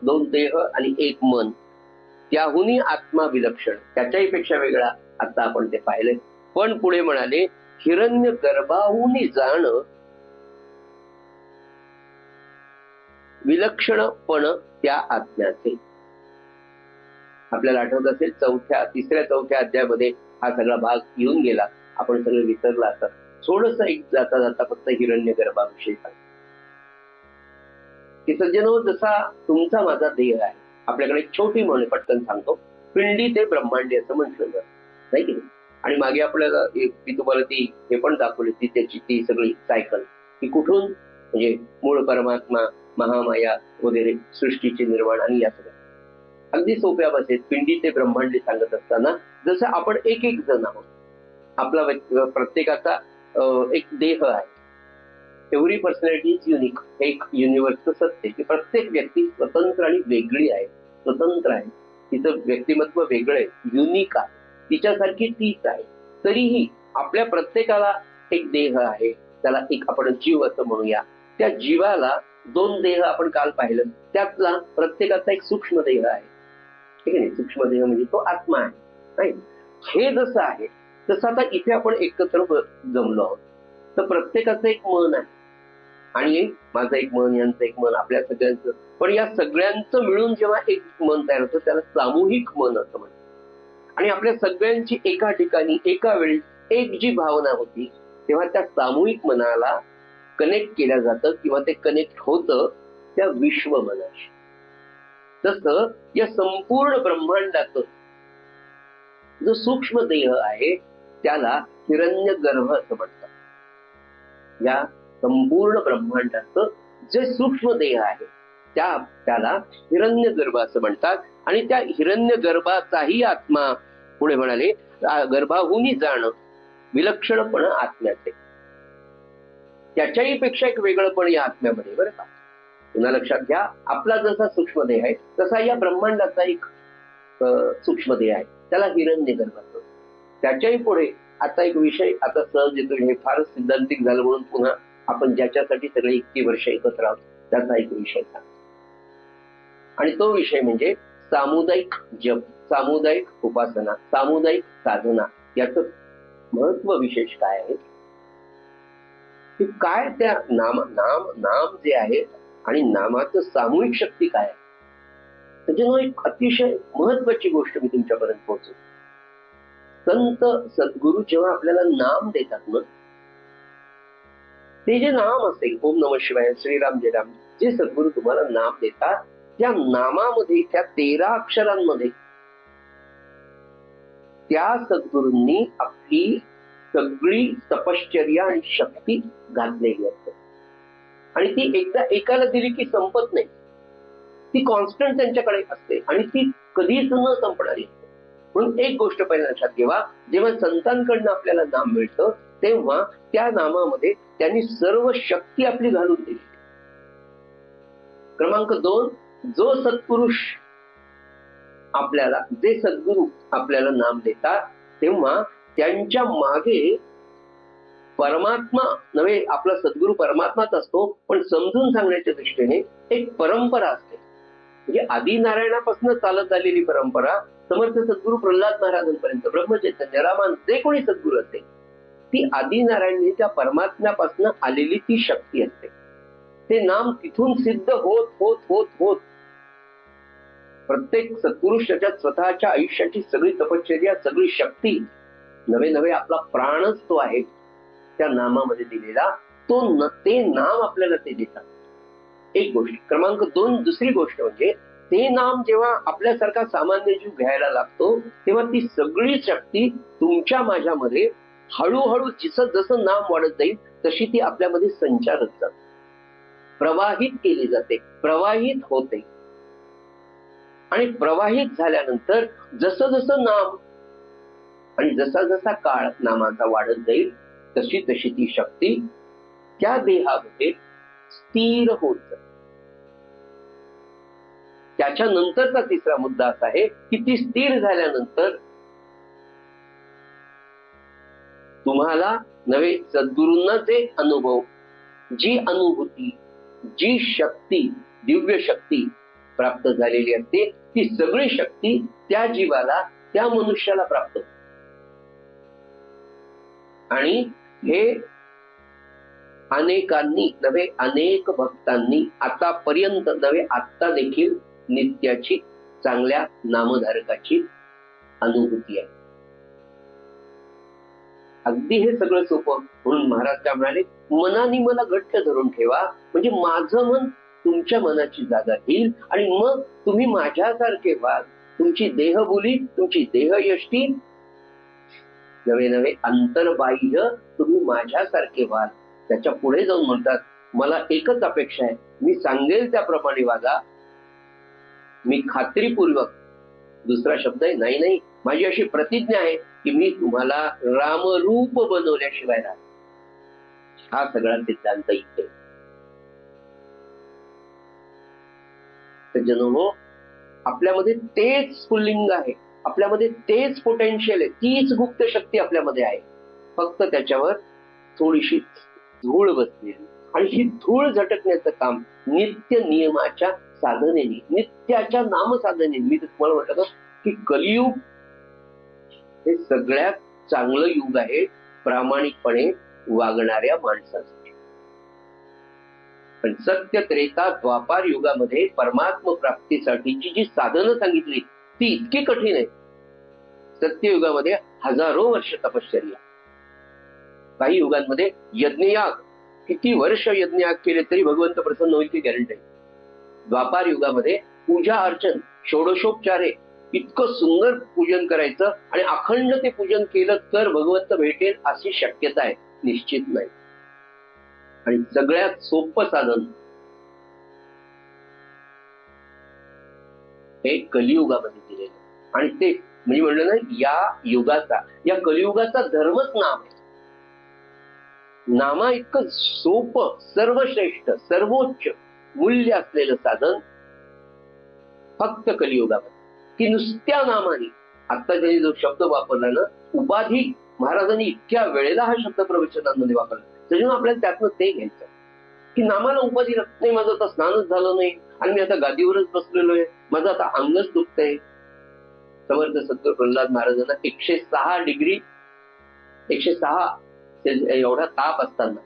2 देह आणि 1 मन, त्याहुनी आत्मा विलक्षण, त्याच्याही पेक्षा वेगळा. आता आपण ते पाहिले. पण पुढे म्हणाले हिरण्य गर्भाहुनी जाण, विलक्षणपण त्या आत्म्याचे. आपल्याला आठवत असेल 3ऱ्या-4थ्या अध्यायामध्ये हा सगळा भाग येऊन गेला. आपण सगळं विसरला असतात. थोडस एक जाता जाता फक्त हिरण्य गर्भाविषयी सांग की सज्जनो, जसा तुमचा माझा देह आहे, आपल्याकडे एक छोटी म्हण पटकन सांगतो, पिंडी ते ब्रह्मांडी असं म्हटलं जातं, नाही की? आणि मागे आपल्याला मी तुम्हाला ती हे पण दाखवली, त्याची ती सगळी सायकल की कुठून म्हणजे मूळ परमात्मा, महामाया वगैरे, सृष्टीचे निर्माण आणि या सगळ्या अगदी सोप्या भाषेत पिंडी ते ब्रह्मांडी सांगत असताना, जसं आपण एक जण आहोत, आपला प्रत्येकाचा एक देह आहे. Every personality is unique. एक युनिव्हर्सल सत्य की प्रत्येक व्यक्ती स्वतंत्र आणि वेगळी आहे, स्वतंत्र आहे, तिचं व्यक्तिमत्व वेगळं आहे, युनिक आहे, तिच्यासारखी तीच आहे. तरीही आपल्या प्रत्येकाला एक देह आहे, त्याला एक आपण जीव असं म्हणूया. त्या जीवाला दोन देह आपण काल पाहिलं, त्यातला प्रत्येकाचा एक सूक्ष्म देह आहे, ठीक आहे. सूक्ष्म देह म्हणजे तो आत्मा आहे, नाही. हे जसं आहे तसं आता इथे आपण एकत्र जमलो आहोत. तर प्रत्येकाचं एक मन आहे आणि माझं एक मन, यांचं एक मन, आपल्या सगळ्यांचं. पण या सगळ्यांचं मिळून जेव्हा एक मन तयार होतं त्याला सामूहिक मन असं म्हणतात. आणि आपल्या सगळ्यांची एका ठिकाणी एका वेळी एक जी भावना होती तेव्हा त्या सामूहिक मनाला कनेक्ट केलं जातं किंवा ते कनेक्ट होतं त्या विश्व मनाशी. तसं या संपूर्ण ब्रह्मांडाचं जो सूक्ष्म देह आहे त्याला हिरण्यगर्भ असं म्हणतात. या संपूर्ण ब्रह्मांडाचं जे सूक्ष्म देह आहे त्याला हिरण्यगर्भ असं म्हणतात. आणि त्या हिरण्यगर्भाचाही आत्मा पुढे म्हणाले गर्भाहून जाणं विलक्षणपण आत्म्याचे. त्याच्याही पेक्षा एक वेगळंपण या आत्म्यामध्ये, बरं का. पुन्हा लक्षात घ्या, आपला जसा सूक्ष्म देह आहे तसा या ब्रह्मांडाचा एक सूक्ष्म देह आहे, त्याला हिरण्यगर्भ असतो. त्याच्याही पुढे आता एक विषय आता सहज येतो, हे फारच सिद्धांतिक झालं म्हणून पुन्हा आपण ज्याच्यासाठी सगळे इतकी वर्ष एकत्र आहोत त्याचा एक विषय सांग. आणि तो विषय म्हणजे सामुदायिक जप, सामुदायिक उपासना, सामुदायिक साधना. याचं महत्व विशेष काय आहे की काय त्या नाम जे आहे आणि नामाचं सामूहिक शक्ती काय आहे. त्याच्यामुळे एक अतिशय महत्वाची गोष्ट मी तुमच्यापर्यंत पोहोचतो. संत सद्गुरू जेव्हा आपल्याला नाम देतात ना, ते जे नाम असेल, ओम नमः शिवाय, श्रीराम जय राम, जे सद्गुरू तुम्हाला नाम देतात त्या नामामध्ये, त्या 13 अक्षरांमध्ये त्या सद्गुरूंनी आपली सगळी तपश्चर्या आणि शक्ती घातलेली असते. आणि ती एकदा एकाला दिली की संपत नाही, ती कॉन्स्टंट त्यांच्याकडे असते आणि ती कधीच न संपणारी असते. म्हणून एक गोष्ट पहिल्या लक्षात ठेवा, जेव्हा संतांकडनं आपल्याला नाम मिळतं तेव्हा त्या नामामध्ये त्यांनी सर्व शक्ती आपली घालून दिली. क्रमांक 2, जो सत्पुरुष आपल्याला, जे सद्गुरू आपल्याला नाम देतात तेव्हा त्यांच्या मागे परमात्मा नव्हे, आपला सद्गुरू परमात्माच असतो, पण समजून सांगण्याच्या दृष्टीने एक परंपरा असते. म्हणजे आदी नारायणापासून चालत आलेली परंपरा, समर्थ सद्गुरू प्रल्हाद महाराजांपर्यंत, ब्रह्मचैतन्य, रामान, जे कोणी सद्गुरू असते, ती आदी नारायण त्या परमात्म्यापासून आलेली ती शक्ती असते. ते नाम तिथून सिद्ध होत होत होत होत प्रत्येक सत्पुरुष त्याच्यात स्वतःच्या आयुष्याची सगळी तपश्चर्या, सगळी शक्ती, नवे नवे आपला प्राणच तो आहे त्या नामामध्ये दिलेला, ते नाम आपल्याला ते देतात. एक गोष्ट. क्रमांक 2, दुसरी गोष्ट म्हणजे ते नाम जेव्हा आपल्यासारखा सामान्य जीव घ्यायला लागतो तेव्हा ती सगळी शक्ती तुमच्या माझ्यामध्ये हळूहळू जसं नाम वाढत जाईल तशी ती आपल्यामध्ये संचारत जाते, प्रवाहित केली जाते, प्रवाहित होते. आणि प्रवाहित झाल्यानंतर जसं जसं नाम आणि जसा जसा काळ नामाचा वाढत जाईल तशी तशी ती शक्ती त्या देहामध्ये स्थिर होत जाते. त्याच्यानंतरचा तिसरा मुद्दा असा आहे की ती स्थिर झाल्यानंतर तुम्हाला नवे सद्गुरूंना जे अनुभव, जी अनुभूती, जी शक्ती, दिव्य शक्ती प्राप्त झालेली असते ती सगळी शक्ती त्या जीवाला, त्या मनुष्याला प्राप्त होते. आणि हे अनेकांनी नव्हे, अनेक भक्तांनी आतापर्यंत नव्हे, आता देखील नित्याची, चांगल्या नामधारकाची अनुभूती आहे. अगदी हे सगळं सोपं. म्हणून महाराज काय म्हणाले, मनाने मला घट्ट धरून ठेवा, म्हणजे माझं मन तुमच्या मनाची जागा घेईल आणि मग तुम्ही माझ्यासारखे व्हाल. तुमची देहबोली, तुमची देहयष्टी नवे नवे अंतर्बाह्य तुम्ही माझ्यासारखे व्हाल. त्याच्या पुढे जाऊन म्हणतात, मला एकच अपेक्षा आहे, मी सांगेल त्याप्रमाणे वागा. मी खात्रीपूर्वक, दुसरा शब्द आहे, नाही, माझी अशी प्रतिज्ञा आहे की मी तुम्हाला रामरूप बनवल्याशिवाय राहील. हा सगळा सिद्धांत इथे. सज्जनो, आपल्यामध्ये तेच स्फुल्लिंग आहे, आपल्यामध्ये तेच पोटेन्शियल आहे, तीच गुप्त शक्ती आपल्यामध्ये आहे. फक्त त्याच्यावर थोडीशी धूळ बसलेली, आणि ही धूळ झटकण्याचं काम नित्य नियमाच्या साधनेने, नित्याच्या नामसाधनेने. मी तुम्हाला म्हटलं की कलियुग हे सगळ्यात चांगलं युग आहे प्रामाणिकपणे वागणाऱ्या माणसासाठी. पण सत्य, त्रेता, द्वापार युगामध्ये परमात्म प्राप्तीसाठीची जी साधनं सांगितली ती इतकी कठीण आहे. सत्ययुगामध्ये हजारो वर्ष तपश्चर्या, काही युगांमध्ये यज्ञयाग, किती वर्ष यज्ञयाग केले तरी भगवंत प्रसन्न होईल ती गॅरंटी आहे. द्वापार युगामध्ये पूजा अर्चन, षोडशोपचारे, इतकं सुंदर पूजन करायचं आणि अखंड ते पूजन केलं तर भगवंत भेटेल अशी शक्यता आहे, निश्चित नाही. आणि सगळ्यात सोपं साधन हे कलियुगामध्ये दिलेलं, आणि ते म्हणजे म्हणलं ना, या कलियुगाचा धर्मच नाम आहे. नामा इतकं सोपं, सर्वश्रेष्ठ, सर्वोच्च मूल्य असलेलं साधन फक्त कलियुगामध्ये, की नुसत्या नामाने. आता त्यांनी जो शब्द वापरला ना, उपाधी, महाराजांनी इतक्या वेळेला हा शब्द प्रवचनांमध्ये वापरला. त्याच्यामुळे आपल्याला त्यातनं ते घ्यायचं की नामाला उपाधी नाही. माझं आता स्नानच झालं नाही आणि मी आता गादीवरच बसलेलो आहे, माझं आता अंगच दुखतंय. समर्थ सद्गुरू प्रल्हाद महाराजांना 106 डिग्री, 106 एवढा ताप असताना,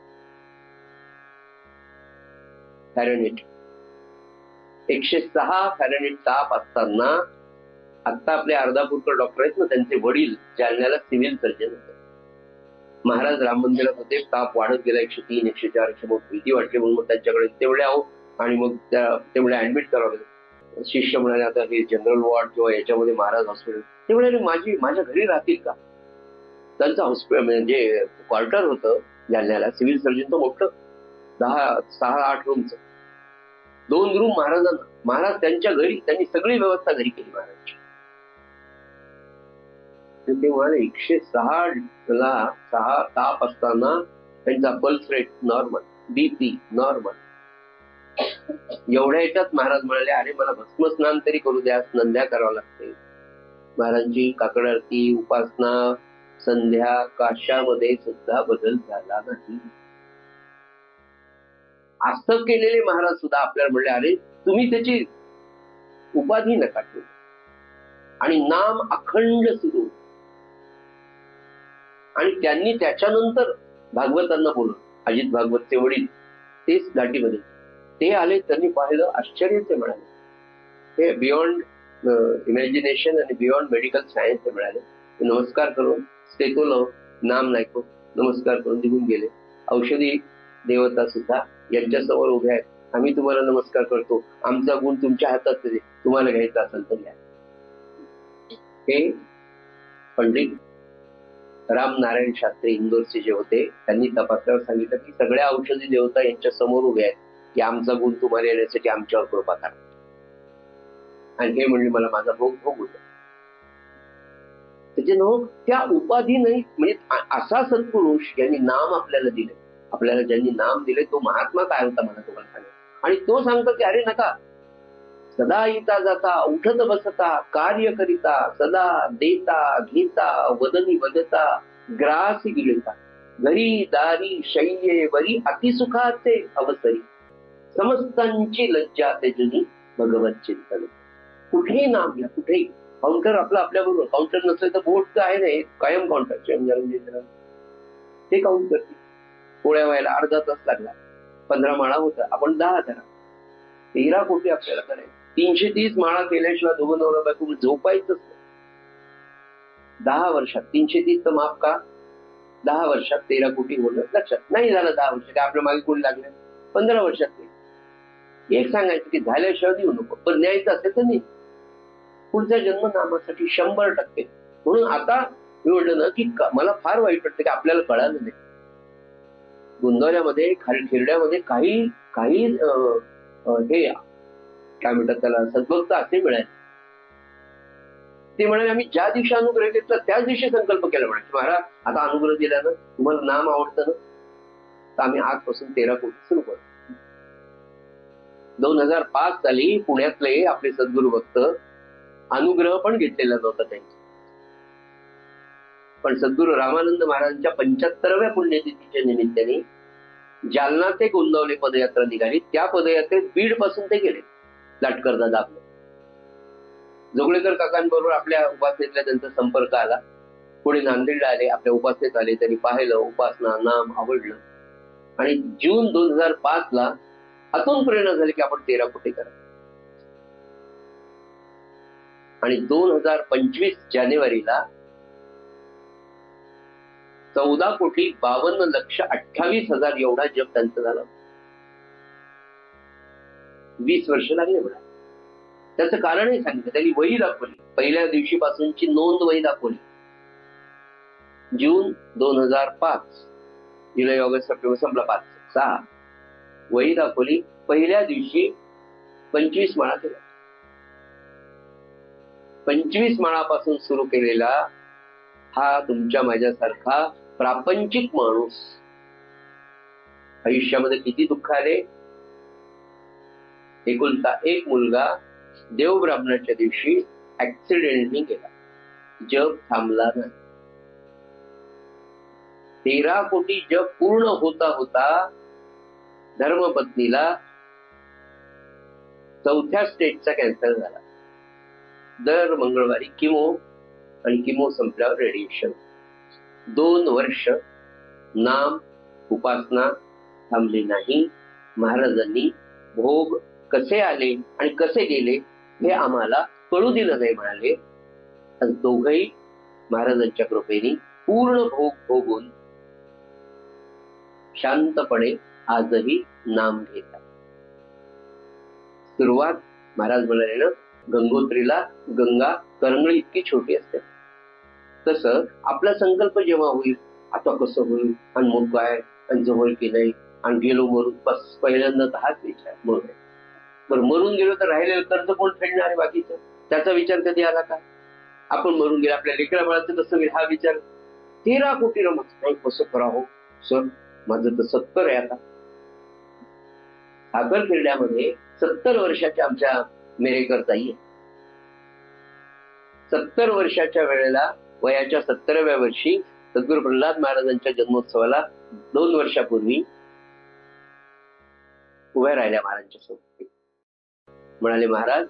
फॅरेनहीट 106 फॅरेनहीट ताप असताना, आता आपले अर्धापूरकर डॉक्टर आहेत ना, त्यांचे वडील जालन्याला सिव्हिल सर्जन होते. महाराज राम मंदिरात होते, ताप वाढत गेला 103, 104, 105, भीती वाटली म्हणून मग त्यांच्याकडे तेवढे आहो, आणि मग तेवढे ऍडमिट करावं लागेल. शिष्य म्हणाले आता हे जनरल वॉर्ड किंवा याच्यामध्ये महाराज हॉस्पिटल, ते म्हणाले माझ्या घरी राहतील का? त्यांचं हॉस्पिटल म्हणजे क्वार्टर होतं जालन्याला, सिव्हिल सर्जनचं मोठं, 6-8 रूमचं, 2 रूम महाराजांना. महाराज त्यांच्या घरी, त्यांनी सगळी व्यवस्था घरी केली महाराजांची. ते म्हणाले 106 ताप असताना त्यांचा pulse rate normal, BP normal. एवढ्या याच्यात महाराज म्हणाले अरे मला भस्म स्नान तरी करू द्या, संध्या करावं लागते. महाराजांची काकड आरती, उपासना, संध्या, काशामध्ये सुद्धा बदल झाला नाही. असं केलेले महाराज सुद्धा आपल्याला म्हणले अरे तुम्ही त्याची उपाधी नका ठेवू, आणि नाम अखंड सुरू. आणि त्यांनी त्याच्यानंतर भागवतांना बोलवलं. अजित भागवतचे वडील तेच घाटीमध्ये ते आले, त्यांनी पाहिलं, आश्चर्य ते म्हणाले. हे बियॉन्ड इमॅजिनेशन आणि बियॉन्ड मेडिकल सायन्स ते मिळाले. नमस्कार करून स्टेटोलो नाम नायको नमस्कार करून निघून गेले. औषधी देवता सुद्धा यांच्या समोर उभ्या आहेत. आम्ही तुम्हाला नमस्कार करतो, आमचा गुण तुमच्या हातात आहे, तुम्हाला घ्यायचा असेल तर घ्या. हे पंडित रामनारायण शास्त्री इंदोरचे जे होते, त्यांनी तपासल्यावर सांगितलं की सगळ्या औषधी देवता यांच्या समोर उभ्या आहेत की आमचा गुण तुम्हाला येण्यासाठी आमच्यावर कृपा करा. आणि हे म्हणजे मला माझा भोग होता. त्याच्यानं त्या उपाधी नाही, म्हणजे असा सत्पुरुष ज्यांनी नाम आपल्याला दिले, आपल्याला ज्यांनी नाम दिले तो महात्मा काय होता मला तुम्हाला सांगा. आणि तो सांगतो की अरे नका, सदा येता जाता, उठत बसता, कार्य करिता, सदा देता घेता, वदनी वदता, ग्रासी गिळता, घरी दारी शय्ये वरी अतिसुखाचे अवसरी, समस्तांची लज्जा तेजनी भगवत चिंतन. कुठेही नाम घ्या, कुठेही. काउंटर आपलं आपल्याबरोबर, काउंटर नसेल तर बोर्ड तर आहे ना, कायम काउंटर, ते काउंट करते. पोळ्या व्हायला अर्धा तास लागला, 15 माळा होता, आपण 10 धरा, 13 कोटी आपल्याला करायचं. 330 माळा केल्याशिवाय दोघं नवरा बायको झोपायचंच नाही. 10 वर्षात 330 माफ का, 10 वर्षात 13 कोटी होणं लक्षात नाही झालं. 10 वर्ष काय आपल्या मागे कोणी लागले, 15 वर्षात नाही. एक सांगायचं की झाल्याशिवाय देऊ नको, पण न्यायचं असेल तर नाही. पुढचा जन्म नामासाठी 100%. म्हणून आता मी म्हटलं ना की मला फार वाईट वाटतं की आपल्याला कळालं नाही. गोंधळ्यामध्ये खिरड्यामध्ये काही हे काय म्हणतात त्याला, सद्भक्त असे मिळाले. ते म्हणाले आम्ही ज्या दिवशी अनुग्रह घेतला त्याच दिवशी संकल्प केला. म्हणायचे महाराज आता अनुग्रह दिला ना, तुम्हाला नाम आवडतं ना, तर आम्ही आजपासून 13 कोटी सुरू करतो. 2005 साली पुण्यातले आपले सद्गुरू भक्त अनुग्रह पण घेतलेला नव्हता त्यांचा, पण सद्गुरू रामानंद महाराजांच्या 75व्या पुण्यतिथीच्या निमित्ताने जालना ते गोंदवले पदयात्रा निघाली. त्या पदयात्रेत बीड पासून ते गेले लाटकर दाबले. जोगळेकर काकांबरोबर आपल्या उपासनेतल्या त्यांचा संपर्क आला. पुढे नांदेडला आले, आपल्या उपासनेत आले. त्यांनी पाहिलं, उपासना नाम आवडलं आणि जून 2005 ला हातून प्रेरणा झाली की आपण 13 कोटी करा. आणि 2025 जानेवारीला 14,52,28,000 एवढा जप त्यांचं झालं. 20 वर्ष लागले मला. त्याचं कारणही सांगितलं. त्यांनी वही दाखवली, पहिल्या दिवशीपासूनची नोंद वही दाखवली. जून 2005, जुलै ऑगस्ट सप्टेंबर संपला 6 वही दाखवली. पहिल्या दिवशी 25 माळा केल्या. 25 माळापासून सुरू केलेला हा तुमच्या माझ्यासारखा प्रापंचिक माणूस आयुष्यामध्ये किती दुःख आले. एकुलता एक मुलगा देवब्राह्मणाच्या दिवशी ऍक्सिडेंटनी गेला, जप थांबला नाही. 13 कोटी जप पूर्ण होता होता धर्मपत्नीला 4थ्या स्टेजचा कॅन्सर झाला. दर मंगळवारी किमो आणि किमो संपल्यावर रेडिएशन. 2 वर्ष नाम उपासना थांबली नाही. महाराजांनी भोग कसे आले आणि कसे गेले हे आम्हाला कळू दिलं नाही म्हणाले. आणि दोघही महाराजांच्या कृपेने पूर्ण भोग भोगून शांतपणे आजही नाम घेतात. सुरुवात महाराज म्हणाले ना, गंगोत्रीला गंगा करंगळी इतकी छोटी असते. तसं आपला संकल्प जेव्हा होईल, आता कसं होईल आणि मग काय आणि जवळ की नाही आणि गेलो मरून, बस पहिल्यांदा तर हाच विचार मग. बरं मरून गेलो तर राहिलेलं कर्ज कोण फेडणार आहे बाकीचं, त्याचा विचार कधी आला का? आपण मरून गेलो, आपल्या लेकरा बाळाचं कसं होईल हा विचार. 13 कोटी रमत नाही, कसं करावं सर, माझं तर 70 आहे आता. सागर खेळण्यामध्ये 70 वर्षाच्या आमच्या मेरेकर ताई, 70 वर्षाच्या वेळेला वयाच्या 70व्या वर्षी सद्गुरू प्रल्हाद महाराजांच्या जन्मोत्सवाला 2 वर्षापूर्वी उभ्या राहिल्या महाराजांच्या सोबत. म्हणाले, महाराज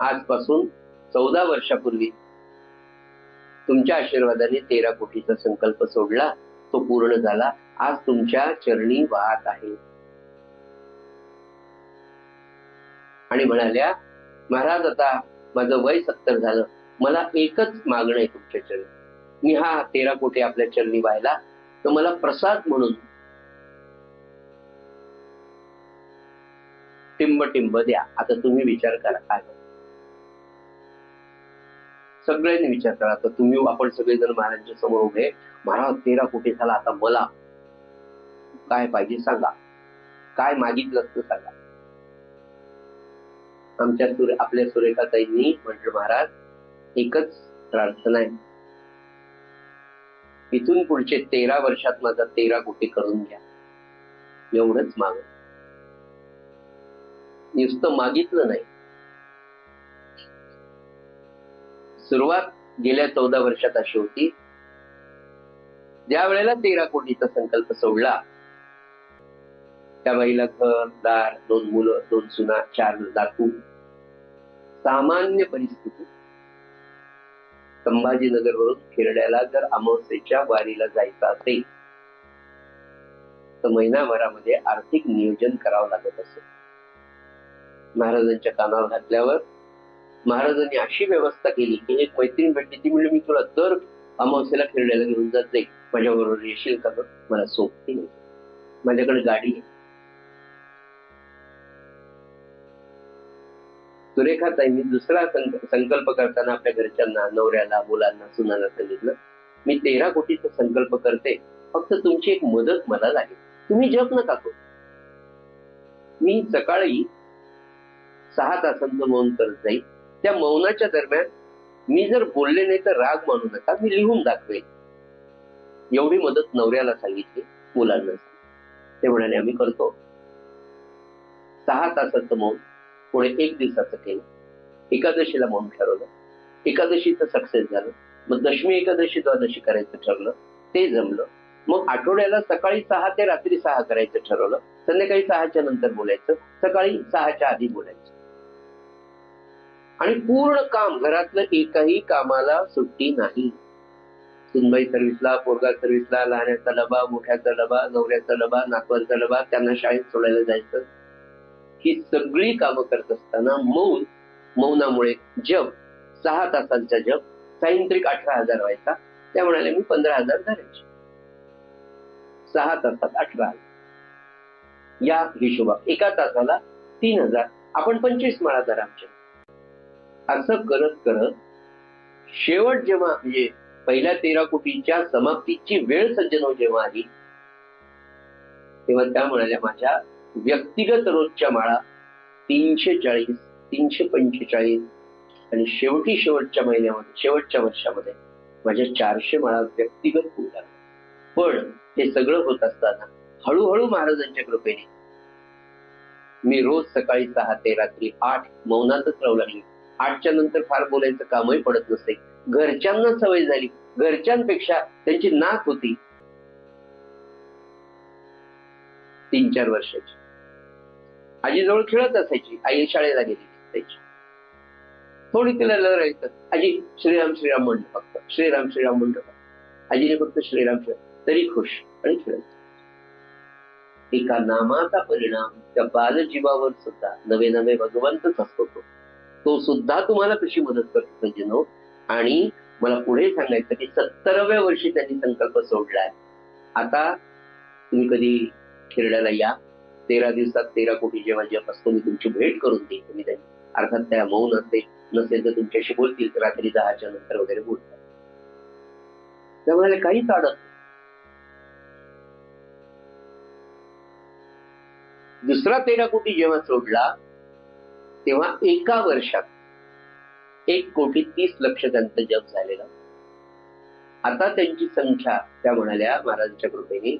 आजपासून 14 वर्षापूर्वी तुमच्या आशीर्वादाने 13 कोटीचा संकल्प सोडला, तो पूर्ण झाला. आज तुमच्या चरणी वाहत आहे. आणि म्हणाल्या, महाराज आता माझं वय 70 झालं, मला एकच मागणं आहे तुमच्या चरणी. मी हा 13 कोटी आपल्या चरणी वाहिला तर मला प्रसाद म्हणून टिंब द्या. आता तुम्ही विचार करा काय. सगळ्यांनी विचार करा. आता तुम्ही आपण सगळेजण महाराजांच्या समोर उभे, महाराज 13 कोटी झाला, आता मला काय पाहिजे सांगा, काय मागितलं असतं सांगा. आपल्या सुरेखाताईंनी म्हटलं, महाराज एकच प्रार्थना आहे, इथून पुढचे 13 वर्षात माझा 13 कोटी करून घ्या, एवढंच माग. नुसतं मागितलं नाही. सुरुवात गेल्या 14 वर्षात अशी होती, ज्या वेळेला 13 कोटीचा संकल्प सोडला, त्या बाईला घर दार, 2 मुलं, 2 सुना, 4 नातू, सामान्य परिस्थिती. संभाजीनगरवरून खेरड्याला जर अमावस्येच्या वारीला जायचं असेल तर महिनाभरामध्ये आर्थिक नियोजन करावं लागत असे. महाराजांच्या कानावर घातल्यावर महाराजांनी अशी व्यवस्था केली की एक मैत्रीण भेटली, ती म्हणजे मी तुला दर अमावस्येला खेरड्याला घेऊन जात जाईल, माझ्याबरोबर येशील का? मला सोबती नाही, माझ्याकडे गाडी आहे. सुरेखाताईंनी दुसरा संकल्प करताना आपल्या घरच्यांना, नवऱ्याला, मुलांना, सुनाला सांगितलं, मी 13 कोटीचा संकल्प करते, फक्त तुमची एक मदत मला लागेल. तुम्ही जप नका करू, मी सकाळी 6 तासांचं मौन करत जाईल. त्या मौनाच्या दरम्यान मी जर बोलले नाही तर राग मानू नका, मी लिहून दाखवेल. एवढी मदत नवऱ्याला सांगितली, मुलांना. ते म्हणाले आम्ही करतो. 6 तासाचं मौन पुढे 1 दिवसाचं केलं. एकादशीला मौन ठरवलं. एकादशीचं सक्सेस झालं. मग दशमी एकादशी द्वादशी करायचं ठरलं, ते जमलं. मग आठवड्याला सकाळी 6 ते रात्री 6 करायचं ठरवलं. संध्याकाळी 6च्या नंतर बोलायचं, सकाळी 6च्या आधी बोलायचं. आणि पूर्ण काम, घरातलं एकही कामाला सुट्टी नाही. सुनबाई सर्व्हिसला, पोरगा सर्व्हिसला, लहान्याचा डबा, मोठ्याचा डबा, नवऱ्याचा डबा, नातवांचा डबा, त्यांना शाळेत सोडायला जायचं. ही सगळी कामं करत असताना मौनामुळे जप, 6 तासांचा जप सायंत्रिक 18,000 व्हायचा. त्या म्हणाले मी 15,000 धरायचे. 6 तासात 18,000. या हिशोबा एका तासाला 3,000. आपण 25 माळा धरा आमच्या. असं करत करत शेवट जेव्हा म्हणजे पहिल्या 13 कोटीच्या समाप्तीची वेळ सज्जनो जेव्हा आली, तेव्हा त्या म्हणाल्या माझ्या व्यक्तिगत रोजच्या माळा 340, 345 आणि शेवटच्या महिन्यामध्ये, शेवटच्या वर्षामध्ये माझ्या 400 माळा व्यक्तिगत होऊ लागल्या. पण हे सगळं होत असताना हळूहळू महाराजांच्या कृपेने मी रोज सकाळी 6 ते रात्री 8 मौनातच राहू लागली. 8च्या नंतर फार बोलायचं कामही पडत नसे. घरच्यांना सवय झाली. घरच्यांपेक्षा त्यांची नात होती 3-4 वर्षाची. आजीजवळ खेळत असायची. आई शाळेला गेली असायची. थोडी तिला लहरायचं, आजी श्रीराम श्रीराम म्हणलं, फक्त श्रीराम श्रीराम म्हणलं. आजीने फक्त श्रीराम श्रीराम, तरी खुश आणि खेळत. एका नामाचा परिणाम त्या बालजीवावर सुद्धा नवे नवे भगवंतच असतो. तो सुद्धा तुम्हाला कशी मदत करतो सज्जनो. आणि मला पुढे सांगायचं की 70व्या वर्षी त्यांनी संकल्प सोडलाय. आता तुम्ही कधी खिरड्याला या, 13 दिवसात 13 कोटी जेव्हा जप असतो, मी तुमची भेट करून देईन. तुम्ही त्यांनी अर्थात त्या मौन नसेल तर तुमच्याशी बोलतील, रात्री 10च्या नंतर वगैरे बोलतात. त्यामुळे काहीच अडत. दुसरा 13 कोटी जेव्हा सोडला तेव्हा एका वर्षात 1,30,00,000 त्यांचा जप झालेला. आता त्यांची संख्या त्या म्हणाल्या महाराजांच्या कृपेने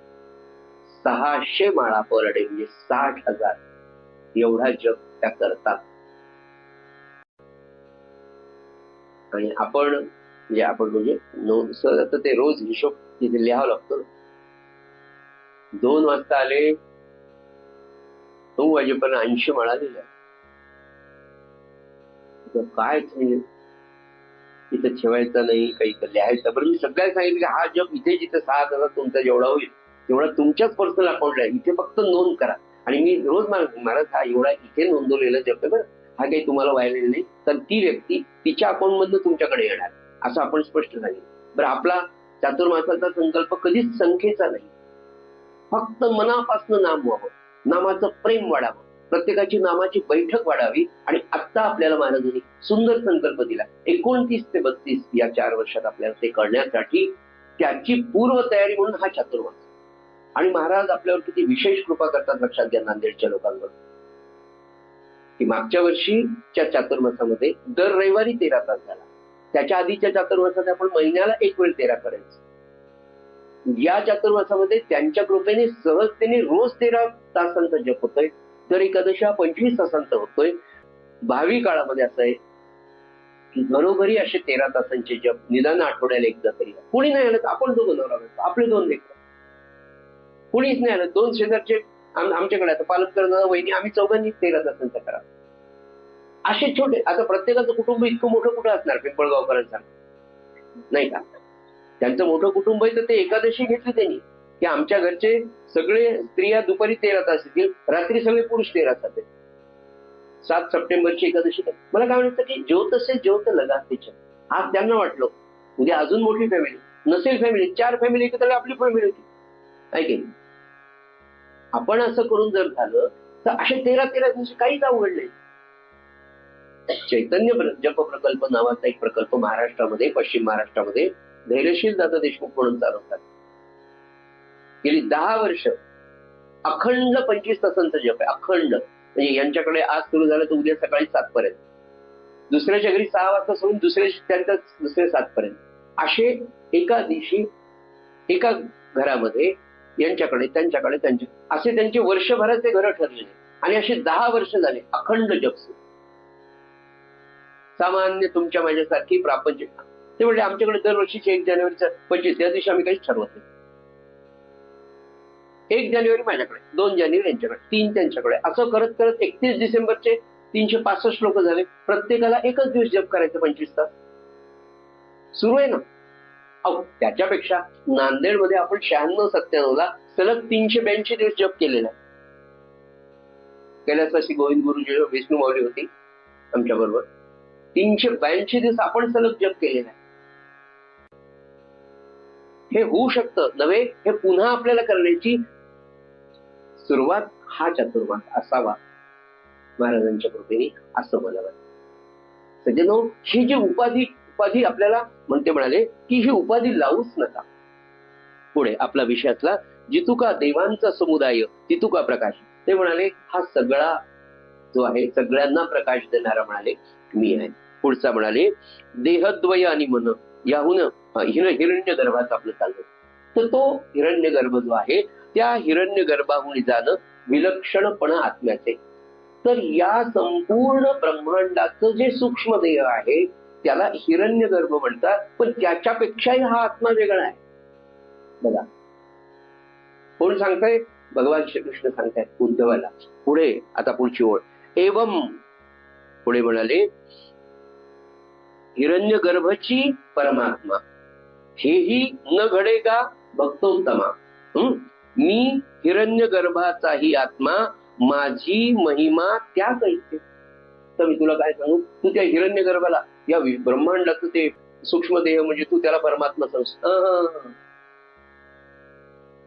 600 माळा पर डे, म्हणजे 60,000 एवढा जप त्या करतात. आणि आपण म्हणजे ते रोज हिशोब तिथे लिहावं लागतो. 2 वाजता आले, 9 वाजेपर्यंत 80 माळा लिहिल्या. काय तिथं ठेवायचा नाही, काही लिहायचं. बरं मी सगळ्यांना सांगितलं की हा जप इथे जिथे 6,000 तुमचा जेवढा होईल तेवढा तुमच्याच पर्सनल अकाउंटला आहे, इथे फक्त नोंद करा. आणि मी रोज महाराज हा एवढा इथे नोंदवलेला जप आहे बरं, हा काही तुम्हाला व्हायला नाही, तर ती व्यक्ती तिच्या अकाउंट मधनं तुमच्याकडे येणार, असं आपण स्पष्ट सांगितलं. बरं, आपला चातुर्मासाचा संकल्प कधीच संख्येचा नाही, फक्त मनापासून नाम व्हावं, नामाचं प्रेम वाढावं, प्रत्येकाची नामाची बैठक वाढावी. आणि आता आपल्याला महाराजांनी सुंदर संकल्प दिला. 29 ते 32 या 4 वर्षात आपल्याला ते करण्यासाठी त्याची पूर्व तयारी म्हणून हा चातुर्मास. आणि महाराज आपल्यावर किती विशेष कृपा करतात लक्षात घ्या नांदेडच्या लोकांवर, की मागच्या वर्षीच्या चातुर्मासामध्ये दर रविवारी 13 तास झाला. त्याच्या आधीच्या चातुर्मासात आपण महिन्याला 1 वेळ 13 करायचं. या चातुर्मासामध्ये त्यांच्या कृपेने सहजतेने रोज 13 तासांचा जप होतोय. दर एकादशी 25 तासांचा होतोय. भावी काळामध्ये असं आहे की घरोघरी असे 13 तासांचे जप निदान आठवड्याला एकदा तरी. कुणी नाही आलं तर आपण दोघं नवरा आपले 2 लेकरं, कुणीच नाही आलं, 2 शेजारचे आमच्याकडे आता पालक करणारा वहिनी, आम्ही 4घांनी 13 तासांचा करा. असे छोटे. आता प्रत्येकाचं कुटुंब इतकं मोठं कुठं असणार पिंपळगावकरांसारखं, नाही का? त्यांचं मोठं कुटुंब आहे तर ते एकादशी घेतली त्यांनी की आमच्या घरचे सगळे स्त्रिया दुपारी 13 तास येतील, रात्री सगळे पुरुष 13 तास येतील. 7 सप्टेंबरची एकादशी. मला काय म्हणायचं की ज्योत असे ज्योत लगा त्याच्या. आज त्यांना वाटलं म्हणजे अजून मोठी फॅमिली नसेल, फॅमिली 4 फॅमिली एकत्र आपली फॅमिली होती, ऐके. आपण असं करून जर झालं तर असे 13 दिवशी काहीच अवघड नाही. चैतन्य जप प्रकल्प नावाचा एक प्रकल्प महाराष्ट्रामध्ये, पश्चिम महाराष्ट्रामध्ये धैर्यशील दादा देशमुख म्हणून चालवतात. गेली 10 वर्ष अखंड 25 तासांचा जप आहे. अखंड म्हणजे यांच्याकडे आज सुरू झालं तर उद्या सकाळी 7 पर्यंत, दुसऱ्याच्या घरी 6 वाजता सोडून दुसरे 7 पर्यंत, असे एका दिवशी एका घरामध्ये यांच्याकडे त्यांच्याकडे त्यांचे असे त्यांचे वर्षभराचे घर ठरलेले आणि असे 10 वर्ष झाले अखंड जप सुरू. सामान्य तुमच्या माझ्यासारखी प्रापंचिक. ते म्हणजे आमच्याकडे दरवर्षीचे 1 जानेवारीचा 25 त्या दिवशी आम्ही काहीच ठरवत नाही. 1 जानेवारी माझ्याकडे, 2 जानेवारी यांच्याकडे, 3 त्यांच्याकडे, असं करत करत 31 डिसेंबरचे 365 लोक झाले. प्रत्येकाला एकच दिवस जप करायचं 25 तास सुरू आहे ना. अहो त्याच्यापेक्षा नांदेडमध्ये आपण 96-97ला सलग 382 दिवस जप केलेला आहे. कैलासवासी गोविंद गुरुजी विष्णू माऊली होती आमच्या बरोबर. 382 दिवस आपण सलग जप केलेला आहे. हे होऊ शकतं नव्हे, हे पुन्हा आपल्याला करण्याची सुरुवात हा चातुर्मास असावा महाराजांच्या कृपेने, असं मला वाटतं. सज्जनो, ही जी उपाधी आपल्याला म्हणाले की ही उपाधी लावूच नका. पुढे आपला विषय असला जितुका देवांचा समुदाय तितुका प्रकाश. ते म्हणाले हा सगळा जो आहे सगळ्यांना प्रकाश देणारा म्हणाले मी आहे. पुढचा म्हणाले देहद्वय आणि मन याहून हिरण्य गर्भात आपलं चाललं. तर तो हिरण्य गर्भ जो आहे त्या हिरण्य गर्भाहून जाणं विलक्षणपणा आत्म्याचे. तर या संपूर्ण ब्रह्मांडाचं जे सूक्ष्म देह आहे त्याला हिरण्य गर्भ म्हणतात, पण त्याच्यापेक्षाही हा आत्मा वेगळा आहे. बघा कोण सांगताय? भगवान श्रीकृष्ण सांगतायत उद्धवाला. पुढे आता पुढची ओळ एवम पुढे म्हणाले हिरण्य गर्भची परमात्मा हेही न घडेगा भक्तोत्तमा. मी हिरण्य गर्भाचाही आत्मा माझी महिमा त्या कैसे. तर मी तुला काय सांगू, तू त्या हिरण्य गर्भाला या ब्रह्मांडाचं ते सूक्ष्म देह म्हणजे तू त्याला परमात्मा समज.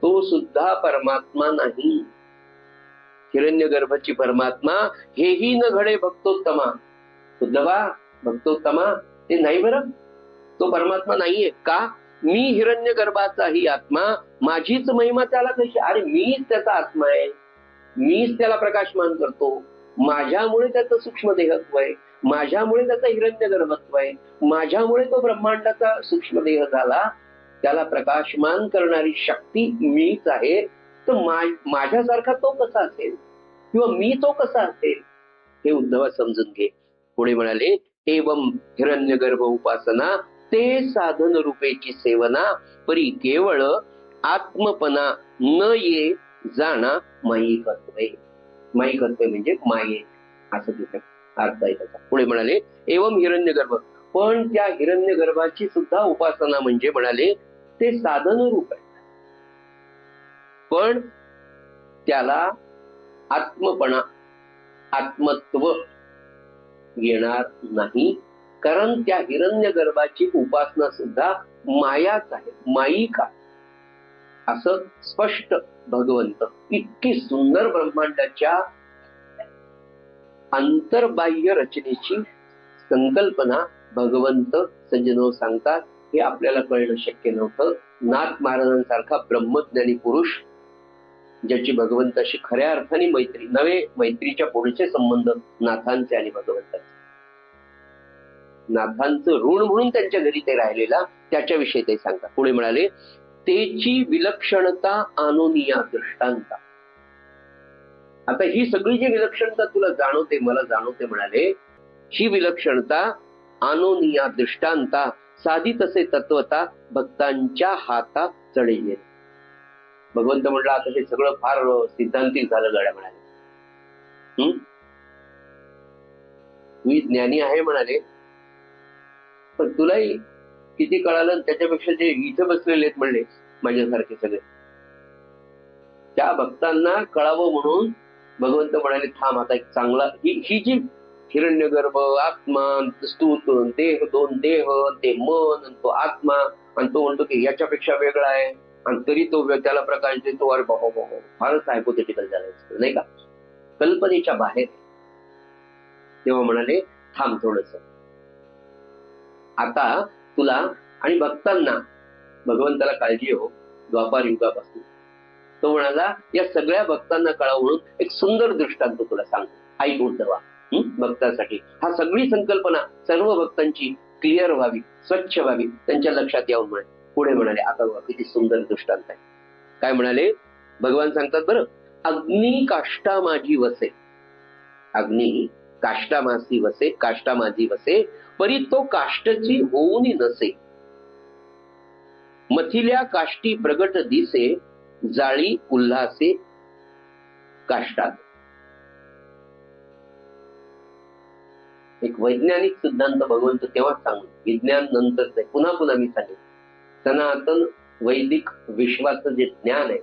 तो सुद्धा परमात्मा नाही. हिरण्य गर्भाची परमात्मा हेही न घडे भक्तोत्तमा. उद्धवा भक्तोत्तमा ते नाही बरं, तो परमात्मा नाहीये. का? मी हिरण्य गर्भाचाही आत्मा माझीच महिमा त्याला कशी. अरे मीच त्याचा आत्मा आहे, मीच त्याला प्रकाशमान करतो. माझ्यामुळे त्याचं सूक्ष्म देहत्व आहे, माझ्यामुळे त्याचा हिरण्य गर्भत्व आहे, माझ्यामुळे तो ब्रह्मांडाचा सूक्ष्म देह झाला. त्याला प्रकाशमान करणारी शक्ती मीच आहे. तर माझ्यासारखा तो कसा असेल किंवा मी तो कसा असेल हे उद्धवा समजून घे. पुढे म्हणाले एवम हिरण्य गर्भ उपासना ते साधन रूपेची सेवना परी केवळ आत्मपणा न ये जाणा माईकत्वे. माईकत्वे म्हणजे माये असं तिथे अर्थ आहे त्याचा. पुढे म्हणाले एवम हिरण्य गर्भ, पण त्या हिरण्य गर्भाची सुद्धा उपासना म्हणजे म्हणाले ते साधन रूप आहे, पण त्याला आत्मपणा आत्मत्व येणार नाही. कारण त्या हिरण्य गर्भाची उपासना सुद्धा मायाच आहे, माईक आहे. असं स्पष्ट भगवंत इतकी सुंदर ब्रह्मांडाच्या अंतर्बाह्य रचनेची संकल्पना भगवंत सज्जनो सांगतात. हे आपल्याला कळणं शक्य नव्हतं. नाथ महाराजांसारखा ब्रह्मज्ञानी पुरुष ज्याची भगवंताशी खऱ्या अर्थाने मैत्री नव्हे, मैत्रीच्या पुढचे संबंध नाथांचे आणि भगवंताचे. नाथांचं ऋण म्हणून त्यांच्या घरी ते राहिलेला त्याच्याविषयी ते सांगतात. पुढे म्हणाले तेची विलक्षणता आणोनिया दृष्टांता. आता ही सगळी जी विलक्षणता तुला जाणवते, मला जाणवते म्हणाले, ही विलक्षणता आणोनिया दृष्टांता साधी तसे तत्वता भक्तांच्या हातात चढेल. भगवंत म्हटलं आता हे सगळं फार सिद्धांतिक झालं गड्या म्हणाले. तू ज्ञानी आहे म्हणाले, पण तुलाही किती कळालं त्याच्यापेक्षा जे इथं बसलेले आहेत म्हणले माझ्यासारखे सगळे, त्या भक्तांना कळावं म्हणून भगवंत म्हणाले थांब आता एक चांगला ही जी हिरण्यगर्भ आत्मा स्तूत देह, 2 देह, ते मन, तो आत्मा, आणि तो म्हणतो की याच्यापेक्षा वेगळा आहे आणि तरी तो त्याला प्रकाश देतो. अरे बाबा फारच हायपोथेटिकल झालं नाही का, कल्पनेच्या बाहेर. तेव्हा म्हणाले थांब थोडस, आता तुला आणि भक्तांना भगवंताला काळजी हो द्वापार युगापासून. तो म्हणाला या सगळ्या भक्तांना कळावं म्हणून एक सुंदर दृष्टांत तुला सांगतो, ऐक उद्धवा. भक्तांसाठी हा सगळी संकल्पना सर्व भक्तांची क्लिअर व्हावी, स्वच्छ व्हावी, त्यांच्या लक्षात यावं म्हणून पुढे म्हणाले, आता बघा किती सुंदर दृष्टांत आहे. काय म्हणाले भगवान सांगतात बरं, अग्नी काष्टा माझी वसे, अग्नी काष्टा माझी वसे, काष्टा माझी वसे, परी तो काष्टची होऊनी नसे, मथिल्या काष्टी प्रगट दिसे, जाळी उल्हासे काष्टात. एक वैज्ञानिक सिद्धांत भगवंत तेव्हाच सांगू, विज्ञान नंतर पुन्हा पुन्हा मी सांगेन. सनातन वैदिक विश्वाचं जे ज्ञान आहे,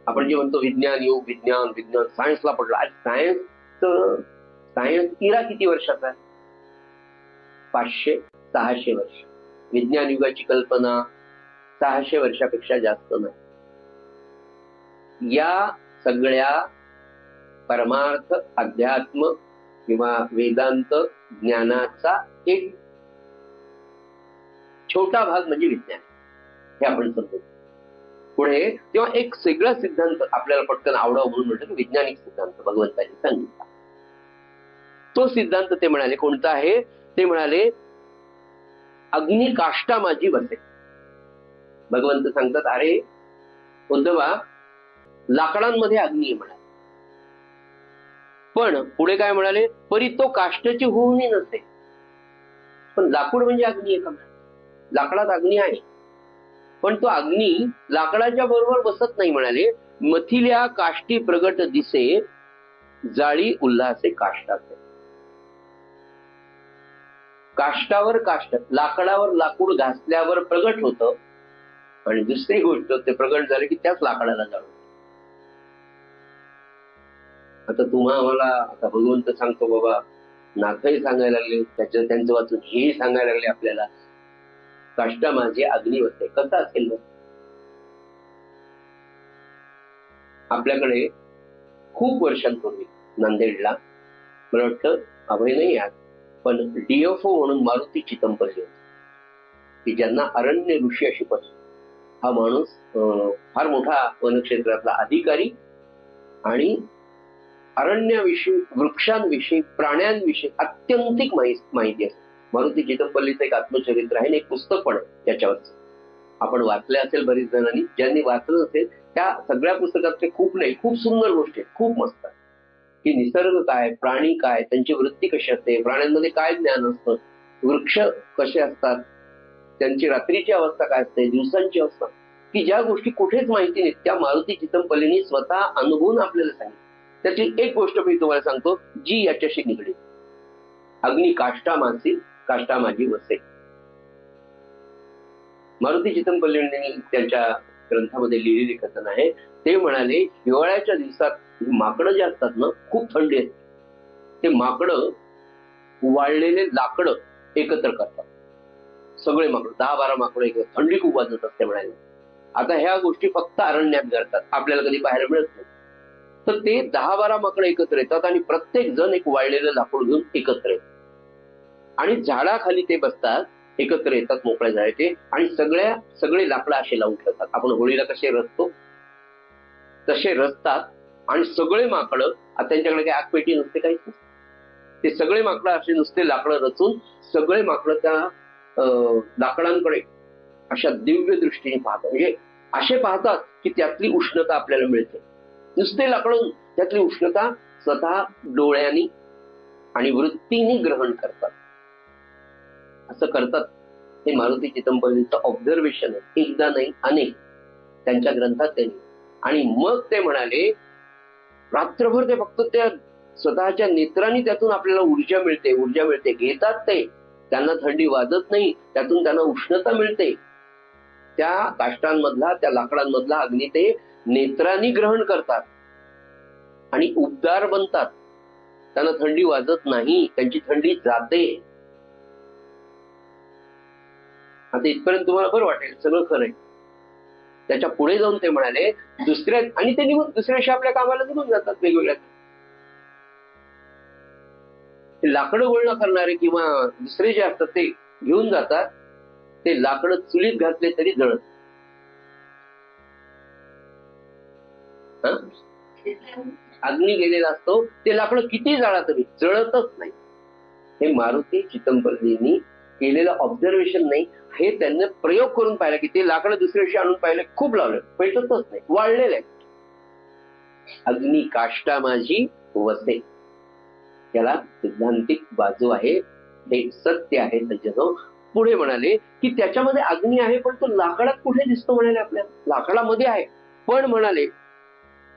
आपण जे म्हणतो विज्ञान योग, विज्ञान विज्ञान सायन्सला पडलं. आज सायन्स इरा किती वर्षाचा आहे? 500-600 वर्ष. विज्ञान युगाची कल्पना 600 वर्षापेक्षा जास्त नाही. या सगळ्या परमार्थ, अध्यात्म किंवा वेदांत ज्ञानाचा एक छोटा भाग म्हणजे विज्ञान, हे आपण समजतो. पुढे तेव्हा एक सगळा सिद्धांत आपल्याला पटकन आवडावं म्हणून म्हणतो की वैज्ञानिक सिद्धांत भगवंतांनी सांगितला. तो सिद्धांत ते म्हणाले कोणता आहे? ते म्हणाले अग्नी काष्टा माझी वसे. भगवंत सांगतात, अरे उद्धवा, लाकडांमध्ये अग्नी आहे म्हणाले, पण पुढे काय म्हणाले, परी तो काष्टाची होऊनी नसे. पण लाकूड म्हणजे अग्नी आहे का? लाकडात अग्नी आहे, पण तो अग्नी लाकडाच्या बरोबर बसत नाही म्हणाले. मथिल्या काष्टी प्रगट दिसे, जाळी उल्हासे काष्टाचे. काष्टावर काष्ट, लाकडावर लाकूड घासल्यावर प्रगट होतं, आणि दुसरी गोष्ट ते प्रगट झाले की त्याच लाकडाला जाळून. आता तुम्हा आम्हाला आता भगवंत सांगतो बाबा, नाथही सांगायला लागले, त्यांचं वाचून हेही सांगायला लागले आपल्याला, काष्टा माझी अग्नी वसे. कसं असेल मग? आपल्याकडे खूप वर्षांपूर्वी नांदेडला, मला वाटतं अभय नाही आज, पण DFO म्हणून मारुती चितमपल्ली होते, की ज्यांना अरण्य ऋषी अशी पदवी. हा माणूस फार मोठा वनक्षेत्रातला अधिकारी आणि अरण्याविषयी, वृक्षांविषयी, प्राण्यांविषयी अत्यंतिक माहिती असते. मारुती चितमपल्लीचं एक आत्मचरित्र आहे आणि एक पुस्तक पण आहे त्याच्यावरच. आपण वाचले असेल बरीच जणांनी, ज्यांनी वाचलं असेल त्या सगळ्या पुस्तकातले खूप नाही, खूप सुंदर गोष्टी आहेत, खूप मस्त आहे. की निसर्ग काय, प्राणी काय, त्यांची वृत्ती कशी असते, प्राण्यांमध्ये काय ज्ञान असतं, वृक्ष कसे असतात, त्यांची रात्रीची अवस्था काय असते, दिवसांची अवस्था, की ज्या गोष्टी कुठेच माहिती नाहीत, त्या मारुती चितमपल्लींनी स्वतः अनुभवून आपल्याला सांगितलं. त्याची एक गोष्ट मी तुम्हाला सांगतो जी याच्याशी निगडीत. अग्नी काष्टा माझी, काष्टा माझी वसे. मारुती चितमपल्लींनी त्यांच्या ग्रंथामध्ये लिहिलेली कथन आहे. ते म्हणाले, हिवाळ्याच्या दिवसात माकडं जे असतात ना, खूप थंडी असते, ते माकडं वाळलेले लाकडं एकत्र करतात. सगळे माकडं, 10-12 माकडं एकत्र, थंडी खूप वाजत असते म्हणाले. आता ह्या गोष्टी फक्त अरण्यात घडतात, आपल्याला कधी पाहायला मिळत नाही. तर ते 10-12 माकडं एकत्र येतात आणि प्रत्येक जण एक वाळलेलं लाकूड घेऊन एकत्र येतात आणि झाडाखाली ते बसतात, एकत्र येतात मोकळ्या झाडाचे, आणि सगळे लाकडं असे लावून ठेवतात. आपण होळीला कसे रचतो तसे रचतात, आणि सगळे माकडं, त्यांच्याकडे काही आगपेटी नसते, काहीच नसते, ते सगळे माकडं असे नुसते लाकडं रचून सगळे माकडं त्या लाकडांकडे अशा दिव्य दृष्टीने पाहतात. म्हणजे असे पाहतात की त्यातली उष्णता आपल्याला मिळते. नुसते लाकडं त्यातली उष्णता स्वतः डोळ्यांनी आणि वृत्तीने ग्रहण करतात. असं करतात हे मारुती चितमपल्लीचं ऑब्झर्वेशन आहे, एकदा नाही अनेक, त्यांच्या ग्रंथात त्यांनी. आणि मग ते म्हणाले, रात्रभर ते फक्त त्या स्वतःच्या नेत्रांनी त्यातून आपल्याला ऊर्जा मिळते. घेतात ते, त्यांना थंडी वाजत नाही, त्यातून त्यांना उष्णता मिळते. त्या काष्टांमधला, त्या लाकडांमधला अग्नी ते नेत्रांनी ग्रहण करतात आणि उबदार बनतात. त्यांना थंडी वाजत नाही, त्यांची थंडी जाते. आता इथपर्यंत तुम्हाला बरं वाटेल, सगळं खरंय. त्याच्या पुढे जाऊन ते म्हणाले, आणि ते निघून दुसऱ्या दिवशी आपल्या कामाला निघून जातात वेगवेगळ्या. लाकडं गोळा करणारे किंवा दुसरे जे असतात ते घेऊन जातात. ते लाकडं चुलीत घातले तरी जळत. अग्नी गेलेला असतो, ते लाकडं किती जाळा तरी जळतच नाही. हे मारुती चितमपल्लींनी केलेलं ऑब्झर्वेशन नाही, हे त्यांनी प्रयोग करून पाहिला की ते लाकडं दुसऱ्या दिवशी आणून पाहिलं, खूप लावलं, पेटतच नाही, वाळलेलं आहे. अग्नी काष्टा माझी वसे, त्याला सिद्धांतिक बाजू आहे, हे सत्य आहे. सज्जनो पुढे म्हणाले की त्याच्यामध्ये अग्नी आहे, पण तो लाकडात कुठे दिसतो म्हणाले, आपल्या लाकडामध्ये आहे, पण म्हणाले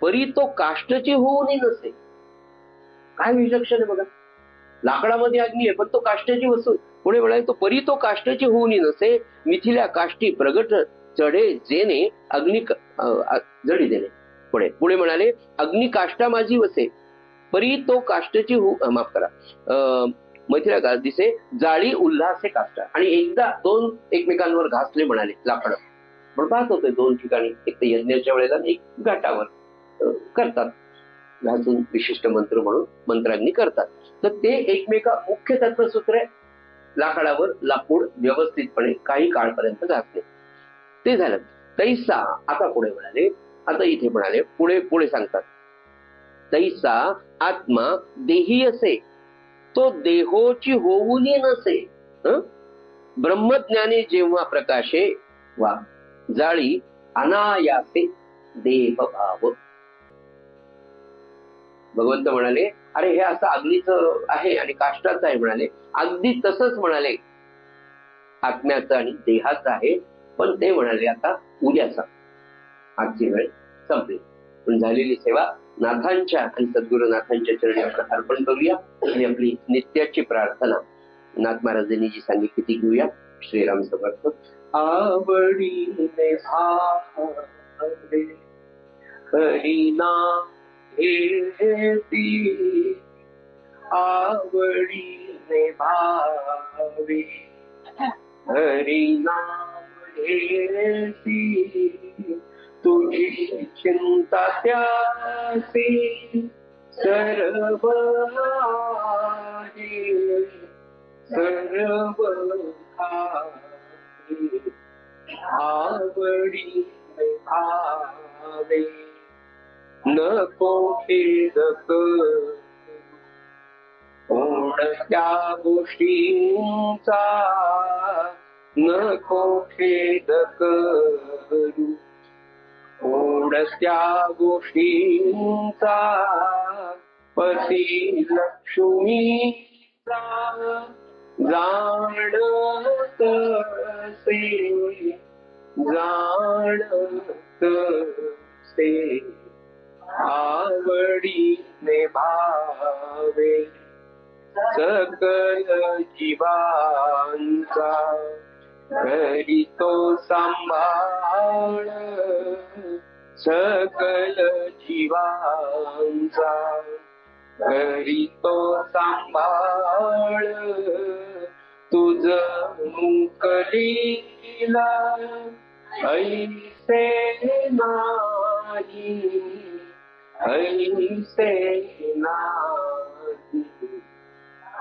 परी तो काष्टची होऊनही नसे. काय विलक्षण आहे बघा, लाकडामध्ये अग्नी आहे पण तो काष्टाची वस्तू. पुढे म्हणाले तो परी तो काष्टाची होऊनही नसे, मिथिल्या काष्टी प्रगट चढे जेने अग्नी जडी देणे. पुढे पुढे म्हणाले अग्नी काष्टा माझी वसे, परी तो काष्टाची माफ करा, मैथिला का दिसे जाळी उल्हासे काष्टा. आणि एकदा दोन एकमेकांवर घासले म्हणाले लाकडं. पण पाहत होते दोन ठिकाणी, एक तर यज्ञाच्या वेळेला एक घाटावर करतात घासून, विशिष्ट मंत्र म्हणून मंत्राग्नी करतात. तर ते एकमेका मुख्य तत्वसूत्र आहे, लाकडावर लाकूड व्यवस्थितपणे काही काळपर्यंत घासले. ते झालं तैसा. आता पुढे म्हणाले, आता इथे म्हणाले पुढे पुढे सांगतात, तैसा आत्मा देही असे, तो देहोची होऊनी नसे. ब्रह्मज्ञानी जेव्हा प्रकाशे वा जाळी अनायासे देहभाव. भगवंत म्हणाले अरे हे असं अग्नीचं आहे आणि काष्टाचं आहे म्हणाले, अगदी तसंच म्हणाले आत्म्याचं आणि देहाचं आहे. पण ते म्हणाले आता उद्याचा, आजची वेळ संपली. पण झालेली सेवा नाथांच्या आणि सद्गुरुनाथांच्या चरणी आपण अर्पण करूया आणि आपली नित्याची प्रार्थना नाथ महाराजांनी जी सांगितली ती घेऊया. श्रीराम समर्थ. आवडीने भावे हरी नाम घेती, आवडीने भावे हरी नाम घेती, तुझी चिंता त्यासी सर्व आहे, सर्व आहे. आवडीने भावे नको खेद करू, कोणत्या गोष्टींचा नको खेद करू, कोणत्या गोष्टींचा पती लक्ष्मीचा जाणत से, जाणत से. आवडीने भावे सकल जीवांचा करी तो सांभाळ, सकल जीवांचा करी तो सांभाळ. तुझ मुकलीला ऐसे नाही, ऐसे नाही.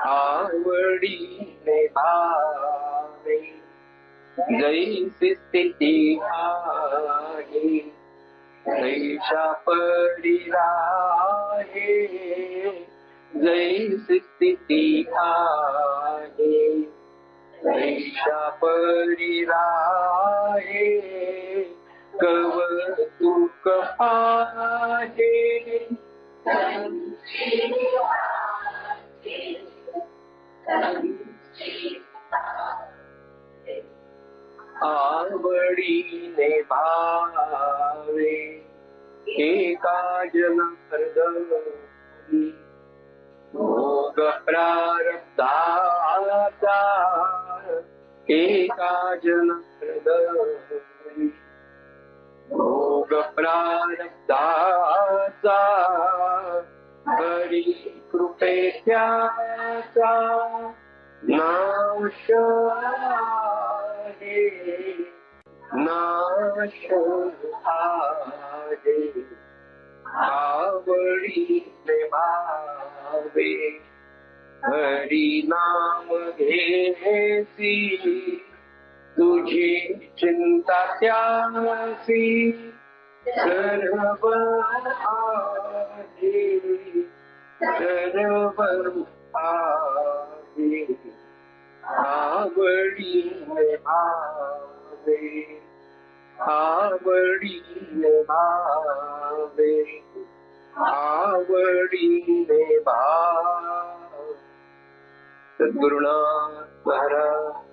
आवडीने भावे जैसी स्थिती आहे, जैसा परी राहे, जैसी स्थिती आहे, जैसा परी राहे. कौतुक आहे आवडीने भावे एका जनार्दनी, भोग प्रारब्धाचा एका जनार्दनी, भोग प्रारब्धाचा हरी कृपे त्याचा नाश आहे, नाश आहे. आवडीने भावे हरी नाम घेसी, तुझी चिंता त्यासी सर्व आहे, सर्व आहे. आवडीने भावे, आवडीने भावे, आवडीने भावे. सद्गुरुनाथ महाराज